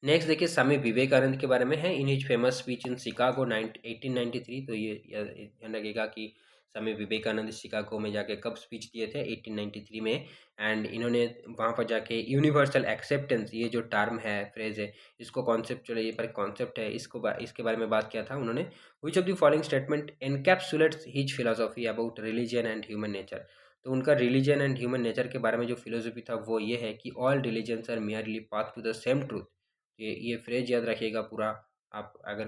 नेक्स्ट देखिए स्वामी विवेकानंद के बारे में है, in his famous speech in Chicago 1893, तो ये ध्यान रखिएगा कि स्वामी विवेकानंद शिकागो में जाके कब स्पीच दिए थे, 1893 में। एंड इन्होंने वहाँ पर जाके यूनिवर्सल एक्सेप्टेंस, ये जो टर्म है, फ्रेज है, इसको कॉन्सेप्चुअल, ये पर कॉन्सेप्ट है, इसके बारे में बात किया था उन्होंने। Which of the following statement encapsulates his philosophy about religion and human nature, तो उनका रिलीजन एंड ह्यूमन नेचर के बारे में जो फिलोसफी था वो ये है कि all religions are merely path to the same truth. ये फ्रेज याद रखिएगा पूरा, आप अगर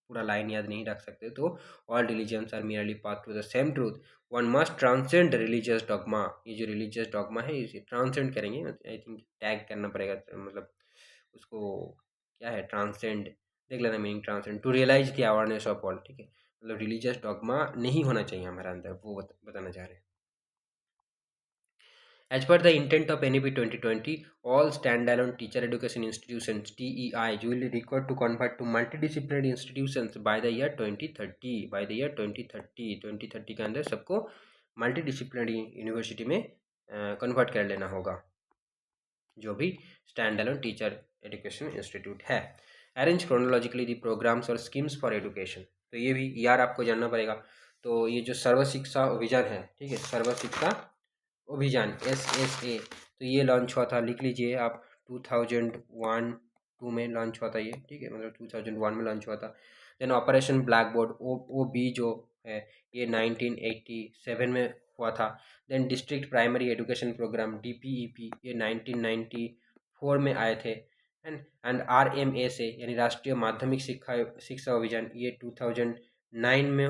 पूरा लाइन याद नहीं रख सकते तो, all religions are merely path to the same truth, one must transcend religious dogma, ये जो रिलीजियस डॉगमा है इसे ट्रांसेंड करेंगे, आई थिंक टैग करना पड़ेगा, मतलब उसको क्या है, ट्रांसेंड, देख लेना meaning, transcend to realise the awareness of all, ठीक है, मतलब रिलीजियस डॉगमा नहीं होना चाहिए हमारे अंदर, वो बताना चाह रहे हैं। As per the intent of NEP 2020, all standalone teacher education institutions (TEI) will be required to convert to multidisciplinary institutions by the year 2030. By the year 2030 के अंदर सबको मल्टीडिसिप्लिनरी यूनिवर्सिटी में कन्वर्ट कर लेना होगा, जो भी स्टैंड टीचर एजुकेशन इंस्टीट्यूट है। अरेंज क्रोनोलॉजिकली द प्रोग्राम्स और स्कीम्स फॉर एजुकेशन, तो ये भी यार आपको जानना पड़ेगा। तो ये जो सर्व शिक्षा अभियान है, ठीक है, सर्व शिक्षा अभियान SSA, तो ये लॉन्च हुआ था, लिख लीजिए आप, 2001-2 में लॉन्च हुआ था ये, ठीक है, मतलब 2001 में लॉन्च हुआ था। Then operation black board OB जो है ये 1987 में हुआ था। Then district primary education programme DPEP, ये 1994 में आए थे। एंड RMSA यानी राष्ट्रीय माध्यमिक शिक्षा अभियान, ये 2009 में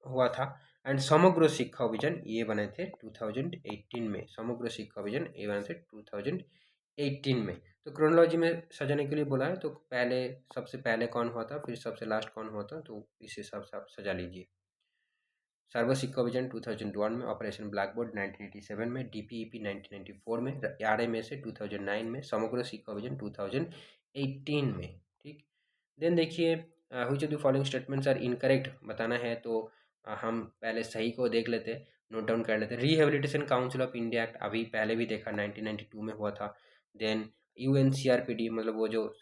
हुआ था। एंड समग्र शिक्षा अभियान ये बने थे 2018 में, समग्र शिक्षा अभियान ये बने थे 2018 में। तो क्रोनोलॉजी में सजाने के लिए बोला है, तो पहले सबसे पहले कौन हुआ था, फिर सबसे लास्ट कौन हुआ था, तो इस हिसाब से आप सजा लीजिए। सर्व शिक्षा अभियान 2001 में, ऑपरेशन ब्लैक बोर्ड 1987 में, DPEP 1994 में, RMSA 2009 में, समग्र शिक्षा अभियान 2018 में, ठीक। देन देखिए which of the following statements are incorrect बताना है, तो हम पहले सही को देख लेते, नोट डाउन कर लेते। Rehabilitation council of India act अभी पहले भी देखा, 1992 में हुआ था। देन यूएनसीआरपीडी, मतलब वो जो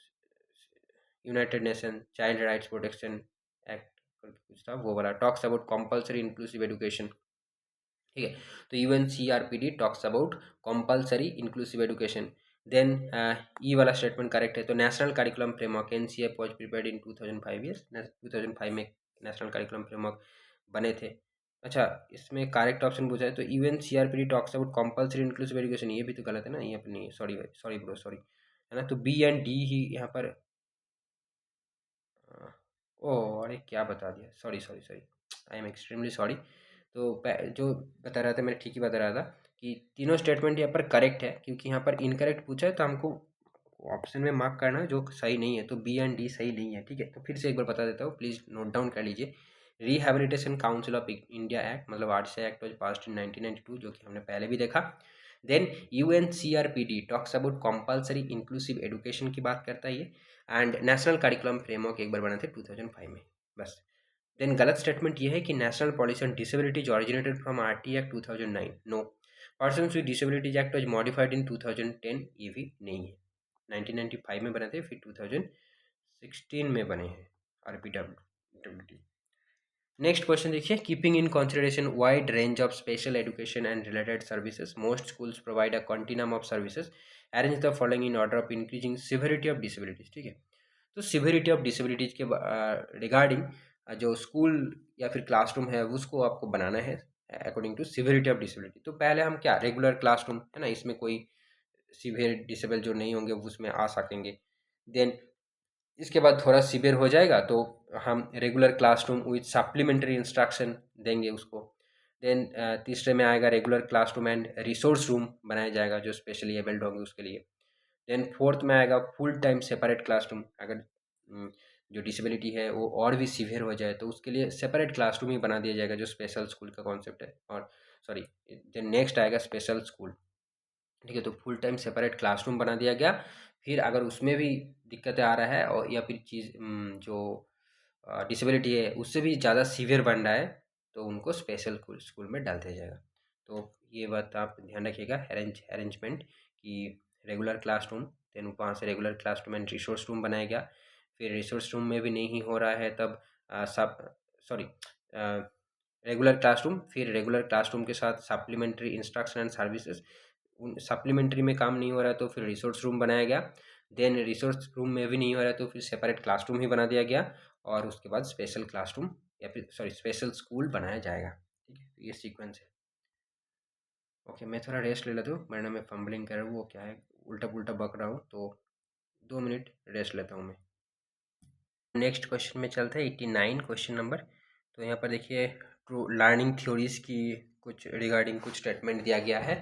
United Nation child rights protection act कुछ था, वो वाला talks about compulsory inclusive education. ठीक है, तो UNCRPD talks about compulsory inclusive education. Then E वाला स्टेटमेंट करेक्ट है। तो national curriculum framework NCF was prepared in 2005, yes 2005 में नेशनल करिकुलम फ्रेमवर्क बने थे। अच्छा, इसमें करेक्ट ऑप्शन पूछा है, तो UNCRPD talks about compulsory inclusive education, ये भी तो गलत है ना, ये अपनी सॉरी सॉरी ब्रो सॉरी, है ना। तो बी एंड डी ही यहाँ पर ओ अरे क्या बता दिया, sorry sorry sorry, I am extremely sorry. तो जो बता रहा था, मैं ठीक ही बता रहा था कि तीनों स्टेटमेंट यहाँ पर करेक्ट है, क्योंकि यहाँ पर इनकरेक्ट पूछा है तो हमको ऑप्शन में मार्क करना है जो सही नहीं है, तो बी एंड डी सही नहीं है। ठीक है, तो फिर से एक बार बता देता हूँ, प्लीज़ नोट डाउन कर लीजिए। Rehabilitation council of India act, मतलब RCI act was passed in 1992, जो कि हमने पहले भी देखा। Then UNCRPD talks about compulsory inclusive education की बात करता है ये। एंड नेशनल करिकुलम फ्रेमवर्क एक बार बना थे 2005 में, बस। देन गलत स्टेटमेंट ये है कि national policy on disabilities originated from RT act 2009, no. Persons with disabilities act was modified in 2010, ये भी नहीं है। 1995 में बने थे, फिर 2016 में बने हैं आरपीडब्ल्यूडी। नेक्स्ट क्वेश्चन देखिए, keeping in consideration wide range of special education and related services, most schools provide a continuum of services, arrange the following in order of increasing severity of disabilities. ठीक है, तो severity of disabilities के regarding जो school या फिर classroom है उसको आपको बनाना है according to severity of disability. तो पहले हम क्या, रेगुलर क्लासरूम है ना, इसमें कोई सीवियर डिसेबल जो नहीं होंगे वो उसमें आ सकेंगे। देन इसके बाद थोड़ा सीवियर हो जाएगा तो हम regular classroom with supplementary instruction देंगे उसको। देन तीसरे में आएगा regular classroom and resource room बनाया जाएगा जो स्पेशली एबल्ड होंगे उसके लिए। देन फोर्थ में आएगा फुल टाइम सेपरेट क्लासरूम, अगर जो डिसेबिलिटी है वो और भी सीवियर हो जाए तो उसके लिए सेपरेट क्लासरूम ही बना दिया जाएगा, जो स्पेशल स्कूल का कॉन्सेप्ट है। और सॉरी, देन नेक्स्ट आएगा स्पेशल स्कूल। ठीक है, तो फुल टाइम सेपरेट क्लासरूम बना दिया गया। फिर अगर उसमें भी दिक्कतें आ रहा है और या फिर चीज़ जो डिसेबिलिटी है उससे भी ज़्यादा सीवियर बन रहा है तो उनको स्पेशल स्कूल में डाल दिया जाएगा। तो ये बात आप ध्यान रखिएगा, अरेंजमेंट कि रेगुलर क्लासरूम, देन वहाँ से regular classroom and resource room बनाया गया। फिर रिसोर्स रूम में भी नहीं हो रहा है तब सब सॉरी रेगुलर क्लासरूम, फिर रेगुलर क्लासरूम के साथ सप्लीमेंट्री इंस्ट्रक्शन एंड सर्विसेज, उन सप्लीमेंट्री में काम नहीं हो रहा है तो फिर रिसोर्स रूम बनाया गया। देन रिसोर्स रूम में भी नहीं हो रहा है तो फिर सेपरेट क्लासरूम ही बना दिया गया, और उसके बाद स्पेशल क्लासरूम या फिर सॉरी स्पेशल स्कूल बनाया जाएगा। ठीक है, तो ये सीक्वेंस है। ओके, मैं थोड़ा रेस्ट ले लेता हूँ, वरना मैं फंबलिंग कर रहा हूँ, वो क्या है उल्टा पुल्टा बक रहा हूँ, तो 2 मिनट रेस्ट लेता हूँ मैं। नेक्स्ट क्वेश्चन में चलते हैं 89 क्वेश्चन नंबर। तो यहाँ पर देखिए ट्रू लर्निंग थ्योरीज की कुछ रिगार्डिंग कुछ स्टेटमेंट दिया गया है।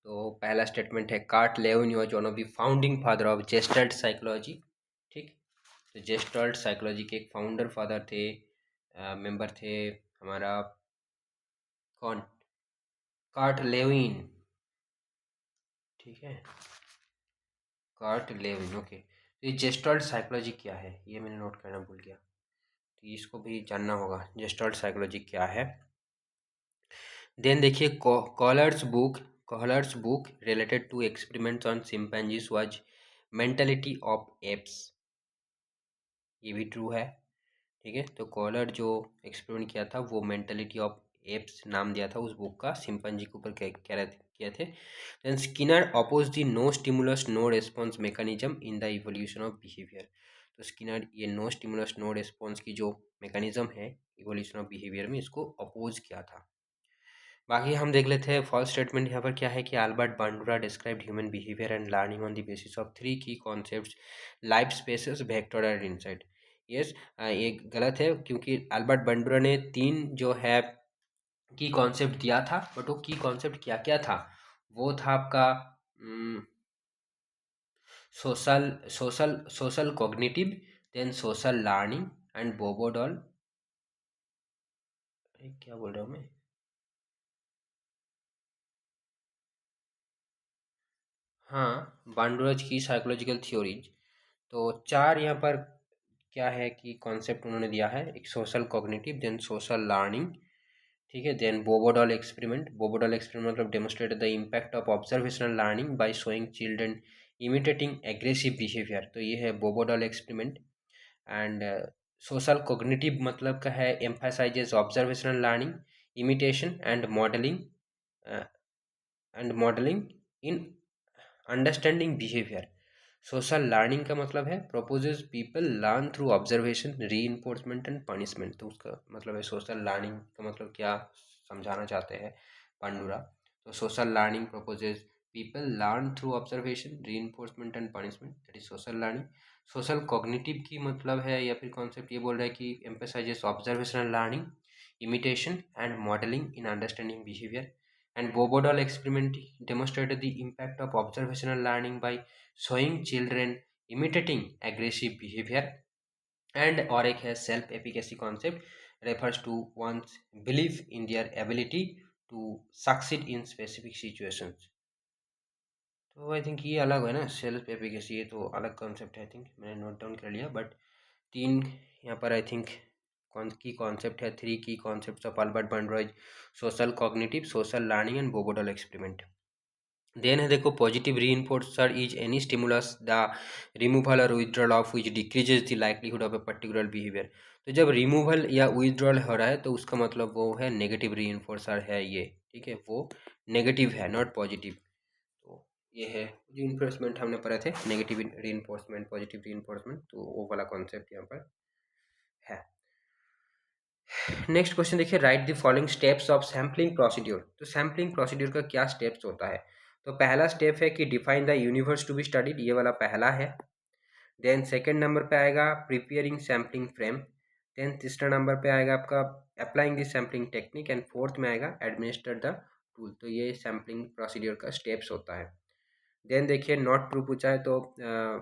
तो पहला स्टेटमेंट है, Kurt Lewin was one of the founding father of Gestalt psychology. ठीक, तो जेस्टल्ट साइकोलॉजी के एक फाउंडर फादर थे, मेंबर थे हमारा कौन, कार्ट लेविन। ठीक है, कार्ट लेविन, ओके। तो ये जेस्टल्ट साइकोलॉजी क्या है ये मैंने नोट करना भूल गया, तो इसको भी जानना होगा जेस्टल्ट साइकोलॉजी क्या है। देन देखिए Kohler's book related to experiments on chimpanzees was mentality of apes, ये भी ट्रू है। ठीक है, तो कॉलर जो एक्सपेरिमेंट किया था वो मेंटालिटी ऑफ एप्स नाम दिया था उस बुक का, सिंपैंजी के ऊपर किए थे। Then Skinner oppose the no stimulus no response mechanism in the evolution of behaviour. तो स्किनर ये नो स्टिमुलस नो रेस्पॉन्स की जो मैकेनिज्म है इवोल्यूशन ऑफ बिहेवियर में, इसको अपोज किया था। बाकी हम देख लेते हैं फर्स्ट स्टेटमेंट यहाँ पर क्या है कि Albert बांडुरा described human behaviour and learning on the basis of 3 की concepts, life spaces vector and insight. Yes, ये गलत है क्योंकि अल्बर्ट बांडुरा ने 3 जो है की कॉन्सेप्ट दिया था, बट वो की कॉन्सेप्ट क्या क्या था, वो था आपका social cognitive, then social learning and Bobo doll, क्या बोल रहा हूँ मैं, हाँ बांडुराज की साइकोलॉजिकल थ्योरीज। तो 4 यहाँ पर क्या है कि कॉन्सेप्ट उन्होंने दिया है, एक social cognitive, then social learning ठीक है। Then Bobo doll experiment, Bobo doll experiment मतलब demonstrated the impact of observational learning by showing children imitating aggressive behaviour. तो ये है Bobo doll experiment. And social cognitive मतलब का है emphasises observational learning, imitation and modelling in understanding behaviour. Social learning का मतलब है proposes people learn through observation, reinforcement and punishment. तो उसका मतलब है सोशल लर्निंग का मतलब क्या समझाना चाहते हैं पांडुरा। तो social learning proposes people learn through observation, reinforcement and punishment, that is social learning. Social cognitive की मतलब है या फिर कॉन्सेप्ट ये बोल रहा है कि emphasises observational learning, imitation and modelling in understanding behaviour. And Bobodal experiment demonstrated the impact of observational learning by showing children imitating aggressive behavior. And और एक है self efficacy concept refers to one's belief in their ability to succeed in specific situations. तो I think ये अलग है ना, self efficacy, ये तो अलग कॉन्सेप्ट है। आई थिंक मैंने नोट डाउन कर लिया, बट तीन यहाँ पर आई थिंक कौन की कॉन्सेप्ट है, three key concept of Albert Bandura's: social cognitive, social learning and Bobo doll experiment. Then है देखो positive reinforcer is any stimulus the removal और withdrawal of which decreases the likelihood of a particular behaviour. तो जब removal या withdrawal हो रहा है तो उसका मतलब वो है नेगेटिव रीइंफोर्सर है ये, ठीक है, वो नेगेटिव है, नॉट पॉजिटिव। तो ये है रीइंफोर्समेंट, हमने पढ़े थे नेगेटिव रीइंफोर्समेंट, पॉजिटिव रीइंफोर्समेंट, तो वो वाला कॉन्सेप्ट यहाँ पर है। नेक्स्ट क्वेश्चन देखिए, right the following steps of sampling procedure. तो सैम्पलिंग प्रोसीड्यूर का क्या स्टेप्स होता है। तो पहला स्टेप है कि define the universe to be studied, ये वाला पहला है। देन सेकंड नंबर पे आएगा प्रिपेयरिंग सैम्पलिंग फ्रेम। देन तीसरा नंबर पे आएगा आपका applying the sampling technique, and fourth में आएगा एडमिनिस्टर द टूल। तो ये सैम्पलिंग प्रोसीड्यूर का स्टेप्स होता है। देन देखिए नॉट ट्रू पूछा है तो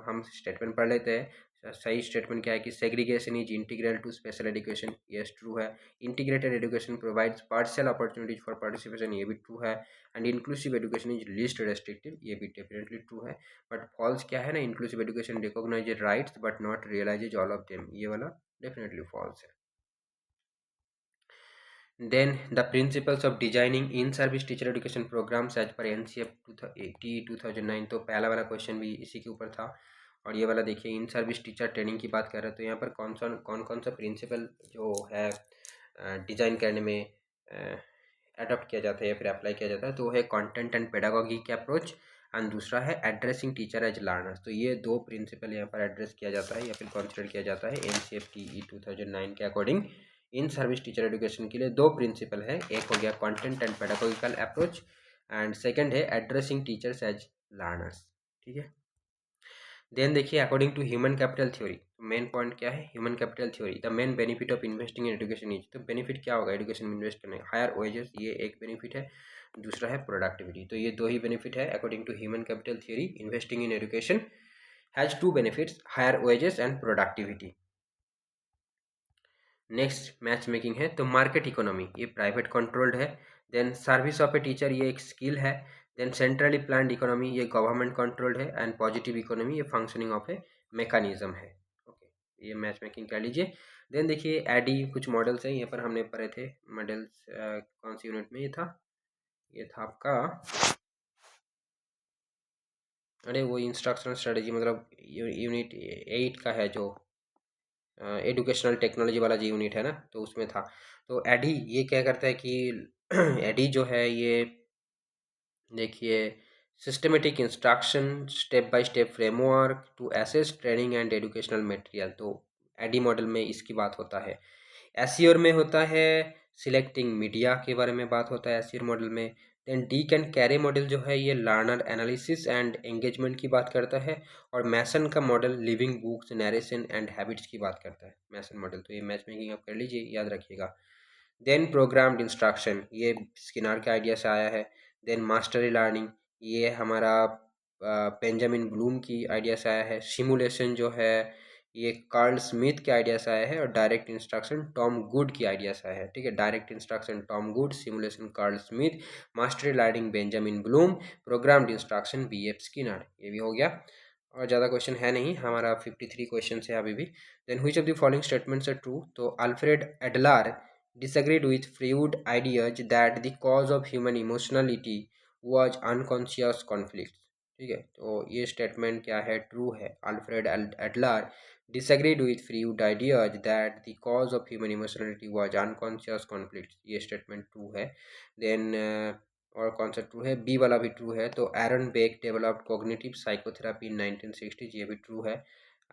हम स्टेटमेंट पढ़ लेते हैं। सही स्टेटमेंट क्या है कि segregation is integral to special education, yes true है। Integrated education provides partial opportunities for participation, ये भी ट्रू है। And inclusive education is least restrictive, ये भी डेफिनेटली ट्रू है। बट फॉल्स क्या है ना, inclusive education recognise rights but not realises all of them, ये वाला डेफिनेटली फॉल्स है। Then the principles of designing in-service teacher education programs as per NCF 2009, तो पहला वाला क्वेश्चन भी इसी के ऊपर था। और ये वाला देखिए इन सर्विस टीचर ट्रेनिंग की बात कर रहे हैं, तो यहाँ पर कौन सा प्रिंसिपल जो है डिज़ाइन करने में अडॉप्ट किया जाता है या फिर अप्लाई किया जाता है, तो वो है कंटेंट एंड पेडागोगी के अप्रोच, एंड दूसरा है एड्रेसिंग टीचर एज लर्नर्स। तो ये दो प्रिंसिपल यहाँ पर एड्रेस किया जाता है या फिर कंसिडर किया जाता है NCF TE 2009 के according. In service teacher education के लिए दो प्रिंसिपल है, एक हो गया content and pedagogical approach, and second है एड्रेसिंग टीचर्स एज लर्नर्स, ठीक है। देन देखिए according to human capital theory, main point क्या है, human capital theory, the main benefit of investing in education is, तो बेनिफिट क्या होगा एजुकेशन में इन्वेस्ट करने, हायर वेजेस, ये एक बेनिफिट है। दूसरा है प्रोडक्टिविटी, तो ये दो ही बेनिफिट है according to human capital theory. Investing in education has two benefits, higher wages and productivity. Next match making है, तो मार्केट इकोनॉमी ये प्राइवेट कंट्रोल्ड है। Then service of a teacher ये एक स्किल है। देन सेंट्रली प्लान्ड इकोनॉमी ये government controlled है, and positive economy ये फंक्शनिंग ऑफ ए मैकेनिज्म है। ओके, ये मैच मेकिंग कह लीजिए। देन देखिए एडी कुछ मॉडल्स हैं, यहाँ पर हमने पढ़े थे मॉडल्स, कौन सी यूनिट में ये था आपका, अरे वो इंस्ट्रक्शनल स्ट्रेटेजी मतलब यूनिट 8 का है जो एडुकेशनल टेक्नोलॉजी वाला जो यूनिट है ना, तो उसमें था। तो एडी ये क्या करता है कि एडी जो है ये देखिए systematic instruction step by step framework to assess training and educational material, तो एडी मॉडल में इसकी बात होता है। एसीओर में होता है सिलेक्टिंग मीडिया के बारे में बात होता है एसीओर मॉडल में। देन डी कैन कैरी मॉडल जो है ये लर्नर एनालिसिस एंड एंगेजमेंट की बात करता है। और मैसन का model living books, narration and habits की बात करता है मैसन मॉडल। तो ये मैच मेकिंग आप कर लीजिए, याद रखिएगा। देन प्रोग्राम्ड इंस्ट्रक्शन ये स्किनर के आइडिया से आया है। देन मास्टरी लर्निंग ये हमारा बेंजामिन ब्लूम की आइडिया से आया है। सिमुलेशन जो है ये कार्ल स्मिथ के आइडिया से आया है। और डायरेक्ट इंस्ट्रक्शन टॉम गुड की आइडिया से आया है, ठीक है। Direct instruction Tom Good, simulation Carl Smith, mastery learning Benjamin Bloom, programmed instruction BF Skinner, ये भी हो गया। और ज़्यादा क्वेश्चन है नहीं, हमारा 53 क्वेश्चन है अभी भी। Then which of the following statements are true, तो Alfred Adler disagreed with Freud ideas that the cause of human emotionality was unconscious conflicts. ठीक है, तो ये स्टेटमेंट क्या है, ट्रू है. Alfred Adler disagreed with Freud ideas that the cause of human emotionality was unconscious conflicts. ये statement true है. Then और कौन सा ट्रू है, बी वाला भी ट्रू है. तो एरन बेक डेवलप्ड कॉग्निटिव साइकोथेरेपी इन 1960, ये भी ट्रू है.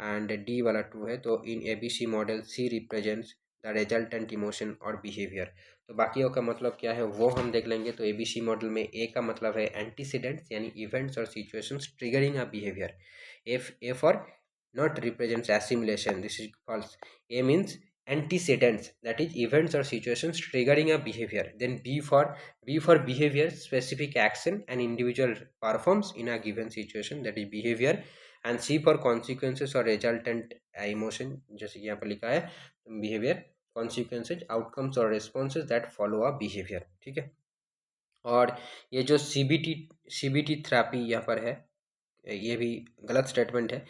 एंड डी वाला ट्रू है. तो in ABC model C represents the resultant emotion और बिहेवियर. तो बाकियों का मतलब क्या है वो हम देख लेंगे. तो एबीसी मॉडल में ए का मतलब है एंटीसीडेंट्स यानी इवेंट्स और situations triggering a behaviour. A for not represents assimilation, this is false. A means antecedents, that is events or situations triggering a behavior. Then b for behavior, specific action an individual performs in a given situation, that is behavior. And c for consequences or resultant emotion, जैसे कि यहाँ पर लिखा है behavior, consequences, outcomes or responses that follow a behavior. ठीक है. और ये जो सीबीटी थेरापी यहाँ पर है, ये भी गलत स्टेटमेंट है.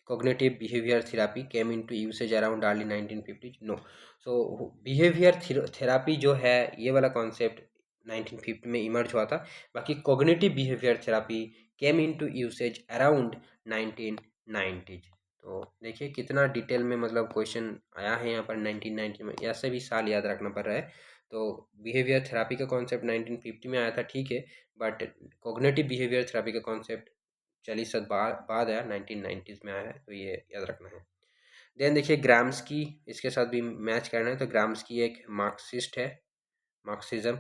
Cognitive behaviour therapy came into usage around early 1950. No. So behaviour therapy जो है ये वाला कॉन्सेप्ट 1950 में इमर्ज हुआ था. बाकी cognitive behaviour therapy came into usage around 1990. तो देखिए कितना डिटेल में मतलब क्वेश्चन आया है यहाँ पर 1990 में. ऐसे भी साल याद रखना पड़ रहा है. तो बिहेवियर थेरापी का कॉन्सेप्ट 1950 में आया था, ठीक है. बट कॉग्निटिव बिहेवियर थेरापी का कॉन्सेप्ट 40 साल बाद आया, 1990s में आया है. तो ये याद रखना है. देन देखिए ग्राम्सकी, इसके साथ भी मैच करना है. तो ग्राम्सकी एक मार्क्सिस्ट है, Marxism.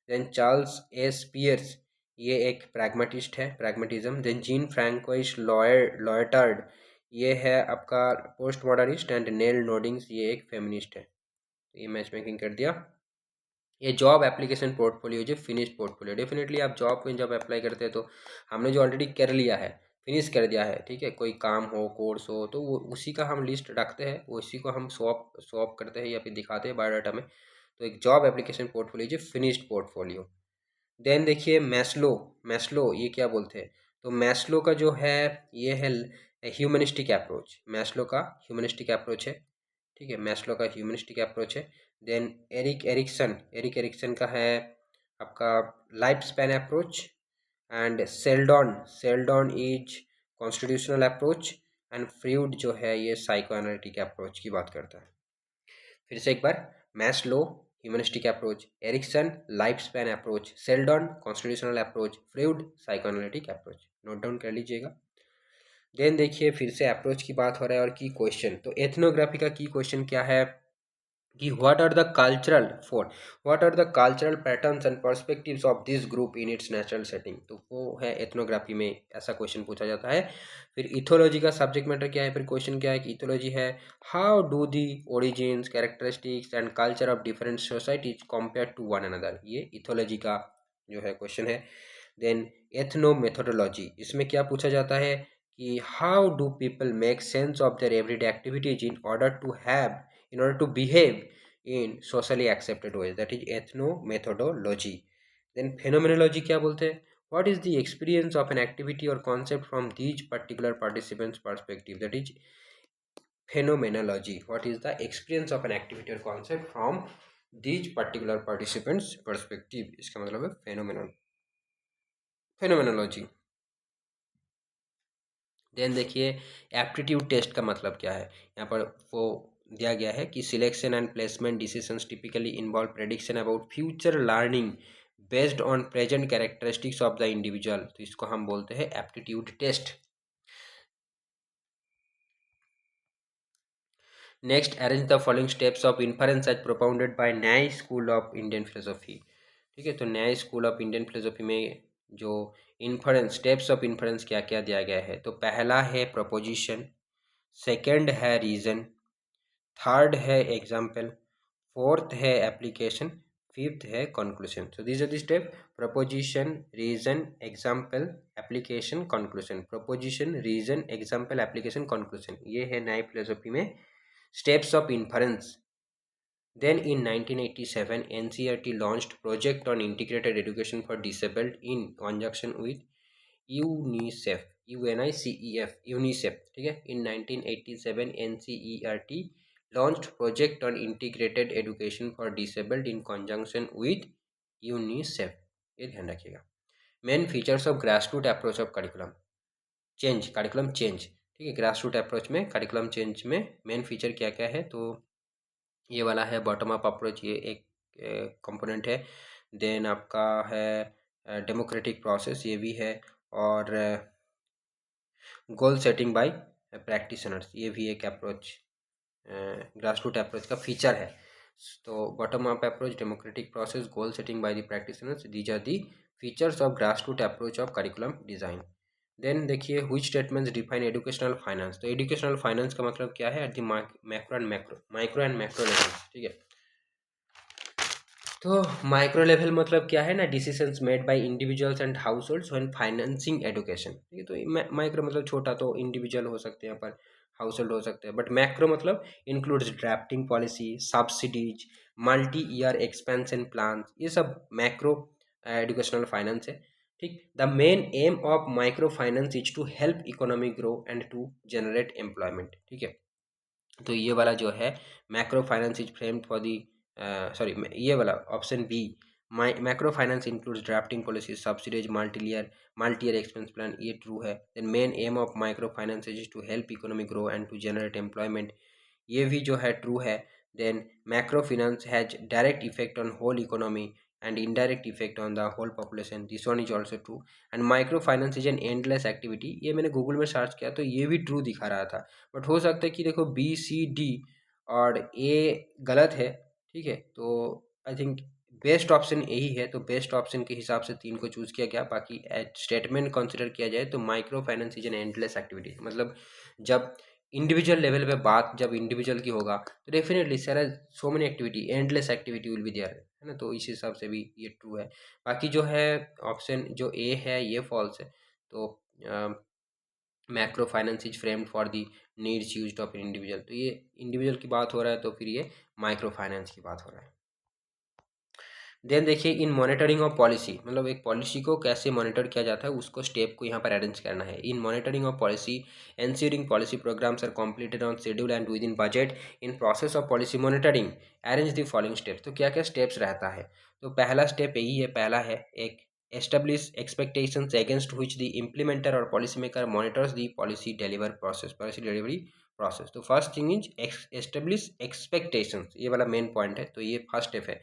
Then Charles S Peirce, ये एक प्रैग्मेटिस्ट है, pragmatism. Then Jean Francois Lyotard, ये है आपका post modernist. And Nel Noddings, ये एक फेमिनिस्ट है. तो ये मैच मेकिंग कर दिया. ये जॉब एप्लीकेशन पोर्टफोलियो जो फिनिश्ड पोर्टफोलियो, डेफिनेटली आप जॉब में जब अप्लाई करते हैं तो हमने जो ऑलरेडी कर लिया है, फिनिश कर दिया है, ठीक है, कोई काम हो, कोर्स हो, तो वो उसी का हम लिस्ट रखते हैं, उसी को हम स्वॉप करते हैं या फिर दिखाते हैं बायोडाटा में. तो एक जॉब एप्लीकेशन पोर्टफोलियो जो फिनिश्ड पोर्टफोलियो. देन देखिए मैस्लो, मैस्लो ये क्या बोलते हैं. तो मैस्लो का जो है ये है ह्यूमनिस्टिक अप्रोच. मैस्लो का ह्यूमनिस्टिक अप्रोच है, ठीक है, मैस्लो का ह्यूमनिस्टिक अप्रोच है. देन एरिक एरिक्सन का है आपका life span approach. And Sheldon is constitutional approach. And Freud जो है ये साइको एनालिटिक अप्रोच की बात करता है. फिर से एक बार, Maslow humanistic approach, Erikson life span approach, Sheldon constitutional approach, Freud psycho analytic approach. Note down कर लीजिएगा. देन देखिए फिर से अप्रोच की बात हो रहा है और की क्वेश्चन. तो एथनोग्राफी का की क्वेश्चन क्या है कि what are the cultural patterns and perspectives of this group in its natural setting. तो वो है एथनोग्राफी में ऐसा क्वेश्चन पूछा जाता है. फिर इथोलॉजी का सब्जेक्ट मैटर क्या है, फिर क्वेश्चन क्या है कि इथोलॉजी है how do the origins, characteristics and culture of different societies compare to one another. ये इथोलॉजी का जो है क्वेश्चन है. देन एथनो मेथोडोलॉजी, इसमें क्या पूछा जाता है कि how do people make sense of their everyday activities in order to behave in socially accepted ways, that is ethnomethodology. Then phenomenology क्या बोलते हैं, what is the experience of an activity or concept from these particular participants perspective, that is phenomenology. What is the experience of an activity or concept from these particular participants perspective, इसका मतलब है phenomenology. Then देखिए aptitude test का मतलब क्या है. यहाँ पर वो दिया गया है कि selection and placement decisions typically involve prediction about future learning based on present characteristics of the individual. तो इसको हम बोलते हैं aptitude test. Next, arrange the following steps of inference as propounded by Nyaya school of Indian philosophy. ठीक है, तो न्याय school of Indian philosophy में जो इन्फरेंस, स्टेप्स ऑफ इन्फरेंस क्या क्या दिया गया है. तो पहला है प्रपोजिशन, सेकेंड है रीजन, थर्ड है एग्जाम्पल, फोर्थ है एप्लीकेशन, फिफ्थ है conclusion. So these are the step: proposition, reason, example, application, conclusion. Proposition, reason, example, application, conclusion, ये है न्याय फिलोसफी में steps of inference. Then in 1987, NCERT launched Project on Integrated Education for Disabled in conjunction with UNICEF, UNICEF, UNICEF. ठीक है, in 1987 NCERT launched project on integrated education for disabled in conjunction with UNICEF। ये ध्यान रखिएगा। Main features of grassroot approach of curriculum change. ठीक है, grassroot approach में curriculum change में main feature क्या क्या है, तो ये वाला है बॉटम अप अप्रोच, ये एक कंपोनेंट है। देन आपका है डेमोक्रेटिक प्रोसेस, ये भी है। और गोल सेटिंग बाय प्रैक्टिशनर्स, ये भी एक अप्रोच ग्रासरूट अप्रोच का फीचर है। तो bottom up approach, democratic process, goal setting by the practitioners, these are the features of grassroot approach of curriculum design. Then देखिए which statements define educational finance. तो educational finance का मतलब क्या है, at the micro and macro level. ठीक है, तो micro level मतलब क्या है ना, decisions made by individuals and households when financing education. ठीक है, तो माइक्रो मतलब छोटा, तो इंडिविजुअल हो सकते हैं, पर हाउस होल्ड हो सकते हैं। बट मैक्रो मतलब includes drafting policy, subsidies, multi year expansion plan, ये सब मैक्रो एजुकेशनल फाइनेंस है। ठीक, the main aim of micro finance is to help economy grow and to generate employment. ठीक है, तो ये वाला जो है macro finance is framed for the sorry, ये वाला option B, macro finance includes drafting policy, subsidies, multi year expense plan, ये ट्रू है। Then main aim of micro finance is to help economy grow and to generate employment, ये भी जो है true है। Then macro finance has direct effect on whole economy and indirect effect on the whole population, this one is also true। and microfinance is an endless activity, ये मैंने Google में search किया तो ये भी ट्रू दिखा रहा था। बट हो सकता है कि देखो बी सी डी और ए गलत है। ठीक है, तो आई थिंक बेस्ट ऑप्शन यही है, तो बेस्ट ऑप्शन के हिसाब से 3 को चूज़ किया गया। बाकी स्टेटमेंट कंसिडर किया जाए तो micro finance is an endless activity, मतलब जब इंडिविजुअल लेवल पे बात जब इंडिविजुअल की होगा तो डेफिनेटली सारा so many activity, endless activity will be there, है ना। तो इस हिसाब से भी ये ट्रू है। बाकी जो है ऑप्शन जो ए है ये फॉल्स है। तो macro finance is framed for the needs used of individual, तो ये इंडिविजुअल की बात हो रहा है, तो फिर ये माइक्रो फाइनेंस की बात हो रहा है। देन देखिए इन मॉनिटरिंग ऑफ पॉलिसी, मतलब एक पॉलिसी को कैसे मॉनिटर किया जाता है उसको स्टेप को यहाँ पर अरेंज करना है। इन monitoring of policy, ensuring policy programs are completed on schedule and within budget। in process of policy monitoring arrange the following steps। तो क्या क्या स्टेप्स रहता है, तो पहला स्टेप यही है, पहला है एक establish expectations against which the implementer or policy maker monitors the policy delivery process। तो first thing is establish expectations, ये वाला मेन पॉइंट है, तो ये फर्स्ट स्टेप है।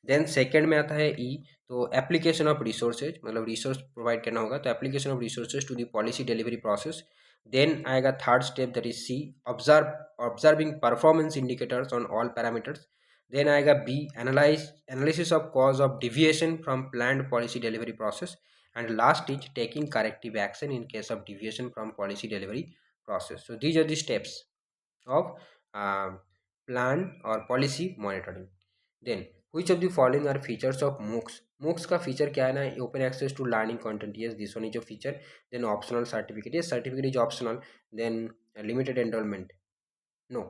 देन सेकेंड में आता है ई, तो एप्लीकेशन ऑफ रिसोर्सेज, मतलब रिसोर्स प्रोवाइड करना होगा, तो application of resources to the policy delivery process. Then आएगा third step, that is C, observing performance indicators on all parameters. Then आएगा B, analysis of cause of deviation from planned policy delivery process. And last is taking corrective action in case of deviation from policy delivery process. So these are the steps of plan or policy monitoring। then which of the following are features of moocs का feature क्या है ना, open access to learning content, yes this one is a feature। then optional certificate, yes certificate is optional। then limited enrollment, no।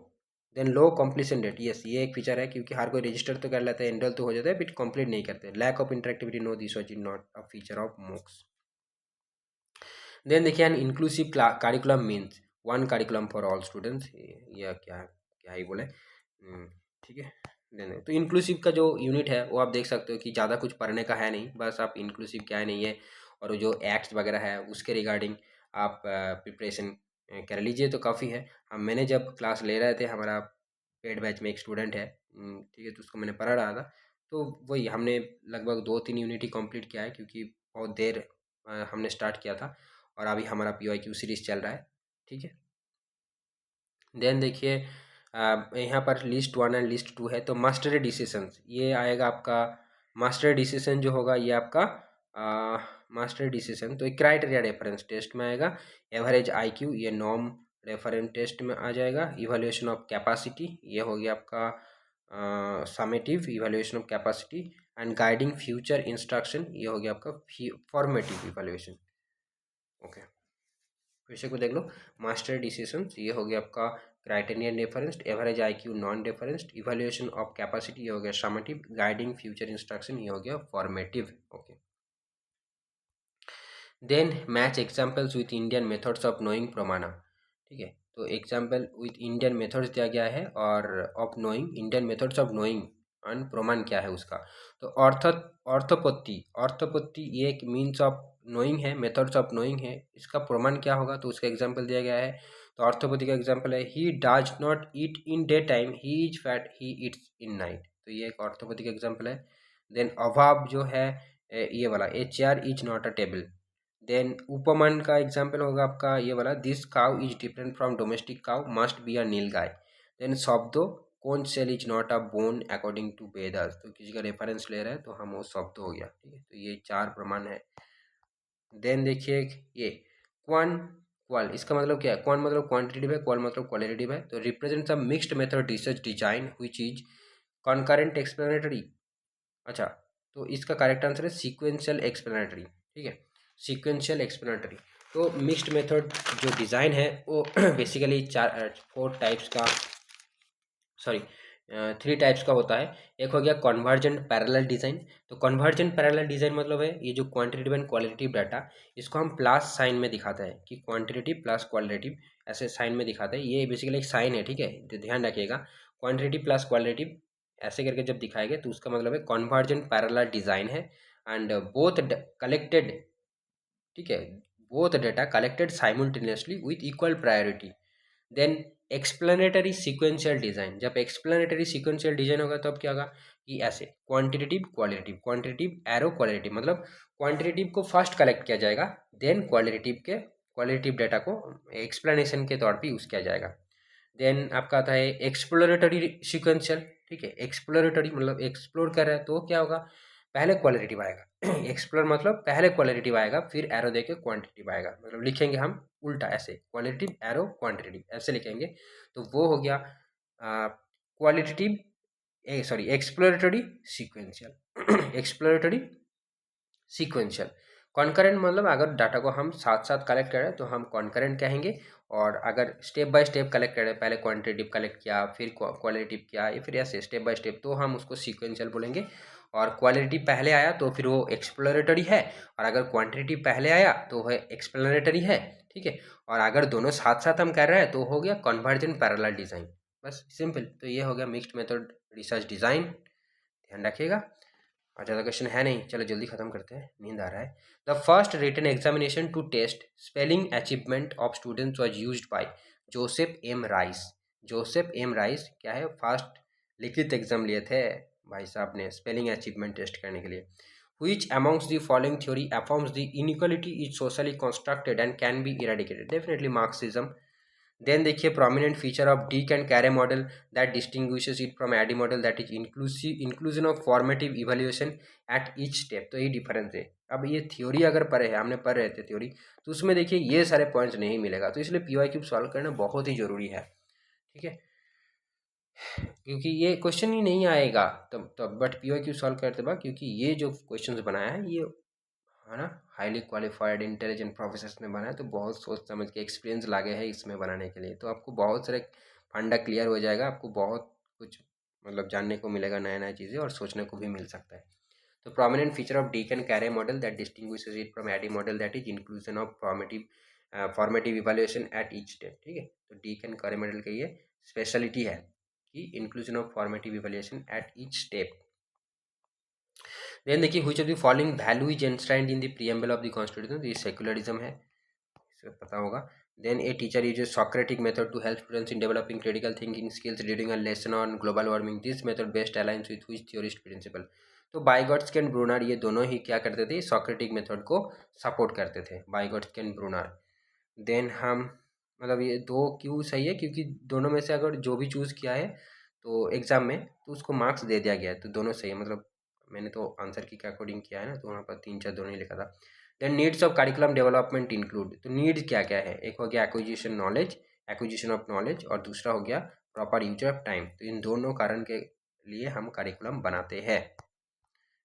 then low completion rate, yes ये एक feature है, क्योंकि हर कोई register तो कर लेता है, एनरोल तो हो जाता है, बट कंप्लीट नहीं करते। lack of interactivity, no this was not a feature of moocs। Then देखिए an inclusive curriculum means one curriculum for all students, या क्या क्या ही बोले, ठीक है। देन तो इंक्लूसिव का जो यूनिट है वो आप देख सकते हो कि ज़्यादा कुछ पढ़ने का है नहीं, बस आप इंक्लूसिव क्या है नहीं है, और जो एक्ट्स वगैरह है उसके रिगार्डिंग आप प्रिपरेशन कर लीजिए तो काफ़ी है। हम मैंने जब क्लास ले रहे थे, हमारा पेड बैच में एक स्टूडेंट है, ठीक है, तो उसको मैंने पढ़ा रहा था, तो वही हमने लगभग 2-3 यूनिट ही कंप्लीट किया है, क्योंकि बहुत देर हमने स्टार्ट किया था, और अभी हमारा PYQ सीरीज चल रहा है। ठीक है, देन देखिए यहाँ पर लिस्ट 1 एंड लिस्ट 2 है, तो मास्टरी डिसीजंस ये आएगा आपका। मास्टरी डिसीजन जो होगा ये आपका मास्टरी डिसीजन, तो एक क्राइटेरिया रेफरेंस टेस्ट में आएगा। एवरेज IQ ये नॉर्म रेफरेंस टेस्ट में आ जाएगा। इवैल्यूएशन ऑफ कैपेसिटी ये हो गया आपका summative evaluation of capacity. And guiding future instruction ये हो गया आपका फॉर्मेटिव इवैल्यूएशन। ओके, फिर से को देख लो, मास्टर डिसीजन ये हो गया आपका criterion referenced, average IQ non referenced, evaluation of capacity ये हो गया समेटिव, गाइडिंग फ्यूचर इंस्ट्रक्शन ये हो गया formative. Okay, then match examples with Indian methods of knowing pramana. ठीक है, तो एग्जाम्पल विथ इंडियन मेथड्स दिया गया है और of knowing, Indian methods of knowing and प्रमाण क्या है उसका। तो ऑर्थोपत्ति ये एक मीन्स ऑफ नोइंग है, मेथड्स ऑफ नोइंग है, इसका प्रमाण क्या होगा, तो उसका एग्जाम्पल दिया गया है। तो ऑर्थोपैथी का एग्जाम्पल है he does not eat in day time, he is fat, he eats in night. तो ये एक ऑर्थोपैथी का एग्जाम्पल है। देन अभाव जो है ये वाला, a chair is not a table. Then उपमान का एग्जाम्पल होगा आपका ये वाला, this cow is different from domestic cow, must be a nilgai. Then शब्दों, conch shell is not a bone according to Vedas, तो किसी का रेफरेंस ले रहे हैं तो हम वो शब्द हो गया, ठीक है। तो ये 4 प्रमाण है। देन देखिए ये क्वान क्वाल, इसका मतलब क्या है, क्वान मतलब क्वांटिटेटिव है, क्वाल मतलब क्वालिटेटिव है। तो represents a mixed method research design which is concurrent explanatory. अच्छा, तो इसका करेक्ट आंसर है सीक्वेंशियल एक्सप्लेनेटरी, ठीक है, सीक्वेंशियल एक्सप्लेनेटरी। तो मिक्स्ड मेथड जो डिज़ाइन है वो बेसिकली 4 टाइप्स का, सॉरी 3 टाइप्स का होता है। एक हो गया कन्वर्जेंट पैरेलल डिज़ाइन। तो कन्वर्जेंट पैरेलल डिज़ाइन मतलब है ये जो क्वांटिटेटिव एंड क्वालिटेटिव डाटा, इसको हम प्लस साइन में दिखाते हैं कि क्वांटिटेटिव प्लस क्वालिटेटिव, ऐसे साइन में दिखाते हैं। ये बेसिकली एक साइन है, ठीक है, तो ध्यान रखिएगा। क्वांटिटेटिव प्लस क्वालिटेटिव ऐसे करके जब दिखाएंगे तो उसका मतलब है कन्वर्जेंट पैरेलल डिज़ाइन है। एंड बोथ कलेक्टेड, ठीक है, both data collected simultaneously with equal priority. Then explanatory sequential design, जब एक्सप्लेनेटरी सीक्वेंशियल डिज़ाइन होगा तो अब क्या होगा कि ऐसे quantitative qualitative, quantitative arrow qualitative, मतलब क्वांटिटेटिव को फर्स्ट कलेक्ट किया जाएगा, देन क्वालिटेटिव डेटा को एक्सप्लेनेशन के तौर पे यूज़ किया जाएगा। देन आपका आता है एक्सप्लोरेटरी सीक्वेंशियल, ठीक है, एक्सप्लोरेटरी मतलब एक्सप्लोर कर रहा है तो क्या होगा, पहले क्वालिटेटिव आएगा एक्सप्लोर मतलब पहले क्वालिटेटिव आएगा, फिर एरो देके क्वांटिटेटिव आएगा, मतलब लिखेंगे हम उल्टा ऐसे, क्वालिटेटिव एरो क्वांटिटेटिव ऐसे लिखेंगे। तो वो हो गया qualitative, sorry exploratory sequential exploratory sequential. Concurrent मतलब अगर डाटा को हम साथ साथ कलेक्ट करें तो हम कॉन्करेंट कहेंगे, और अगर स्टेप बाय स्टेप कलेक्ट करें, पहले क्वांटिटेटिव कलेक्ट किया फिर क्वालिटेटिव किया या फिर ऐसे स्टेप बाय स्टेप, तो हम उसको सीक्वेंशियल बोलेंगे। और क्वालिटी पहले आया तो फिर वो एक्सप्लोरेटरी है, और अगर क्वांटिटी पहले आया तो वह एक्सप्लोरेटरी है, ठीक है। और अगर दोनों साथ साथ हम कर रहे हैं तो हो गया कन्वर्जेंट पैरेलल डिज़ाइन, बस सिंपल। तो ये हो गया मिक्स्ड मेथड रिसर्च डिज़ाइन, ध्यान रखिएगा। और ज़्यादा क्वेश्चन है नहीं, चलो जल्दी खत्म करते हैं, नींद आ रहा है। The first written examination to test spelling achievement of students was used by Joseph M Rice. Joseph M Rice क्या है, फर्स्ट लिखित एग्जाम लिए थे भाई साहब ने स्पेलिंग अचीवमेंट टेस्ट करने के लिए। Which amongst the following theory affirms the inequality is socially constructed and can be eradicated? Definitely Marxism. Then देखिए prominent feature of Dick and Carey model that distinguishes it from ADDIE model that is inclusion of formative evaluation at each step. तो ये difference है। अब ये theory अगर पढ़े हैं, हमने पढ़ रहे थे थ्योरी, तो उसमें देखिए ये सारे पॉइंट्स नहीं मिलेगा, तो इसलिए पीवाई क्यूब सॉल्व करना बहुत ही जरूरी है, ठीक है, क्योंकि ये क्वेश्चन ही नहीं आएगा तब बट पीवाई क्यूब सॉल्व करते बाद, क्योंकि ये जो क्वेश्चन बनाया है ये है ना हाईली क्वालिफाइड इंटेलिजेंट प्रोफेसर्स ने बनाया, तो बहुत सोच समझ के एक्सपीरियंस लागे हैं इसमें बनाने के लिए, तो आपको बहुत सारे फंडा क्लियर हो जाएगा, आपको बहुत कुछ मतलब जानने को मिलेगा, नया नया चीज़ें और सोचने को भी मिल सकता है। तो prominent feature of Dick and Carey model that distinguishes it from ADDIE model that is inclusion of formative evaluation at each step, ठीक है। तो डीक एंड कैरे मॉडल का ये स्पेशलिटी है कि inclusion of formative evaluation at each step. Then देखिए which of the following value is enshrined in the preamble of the constitution, ये secularism है, इसे पता होगा। Then a teacher uses Socratic method to help students in developing critical thinking skills reading a lesson on global warming, this method best aligns with which theorist principle. तो Vygotsky and Brunner ये दोनों ही क्या करते थे, Socratic method को support करते थे, बाइगॉट्स्की and Brunner. Then हम मतलब ये दो क्यों सही है, क्योंकि दोनों में से अगर जो भी चूज़ किया है तो एग्ज़ाम में तो उसको मार्क्स दे दिया गया है, तो दोनों सही है, मतलब मैंने तो आंसर की के अकॉर्डिंग किया है ना, तो वहाँ पर 3-4 दोनों ही लिखा था। Then needs of curriculum development include, तो नीड्स क्या क्या है, एक हो गया एक्विजिशन ऑफ नॉलेज, और दूसरा हो गया प्रॉपर यूज ऑफ टाइम। तो इन दोनों कारण के लिए हम करिकुलम बनाते हैं।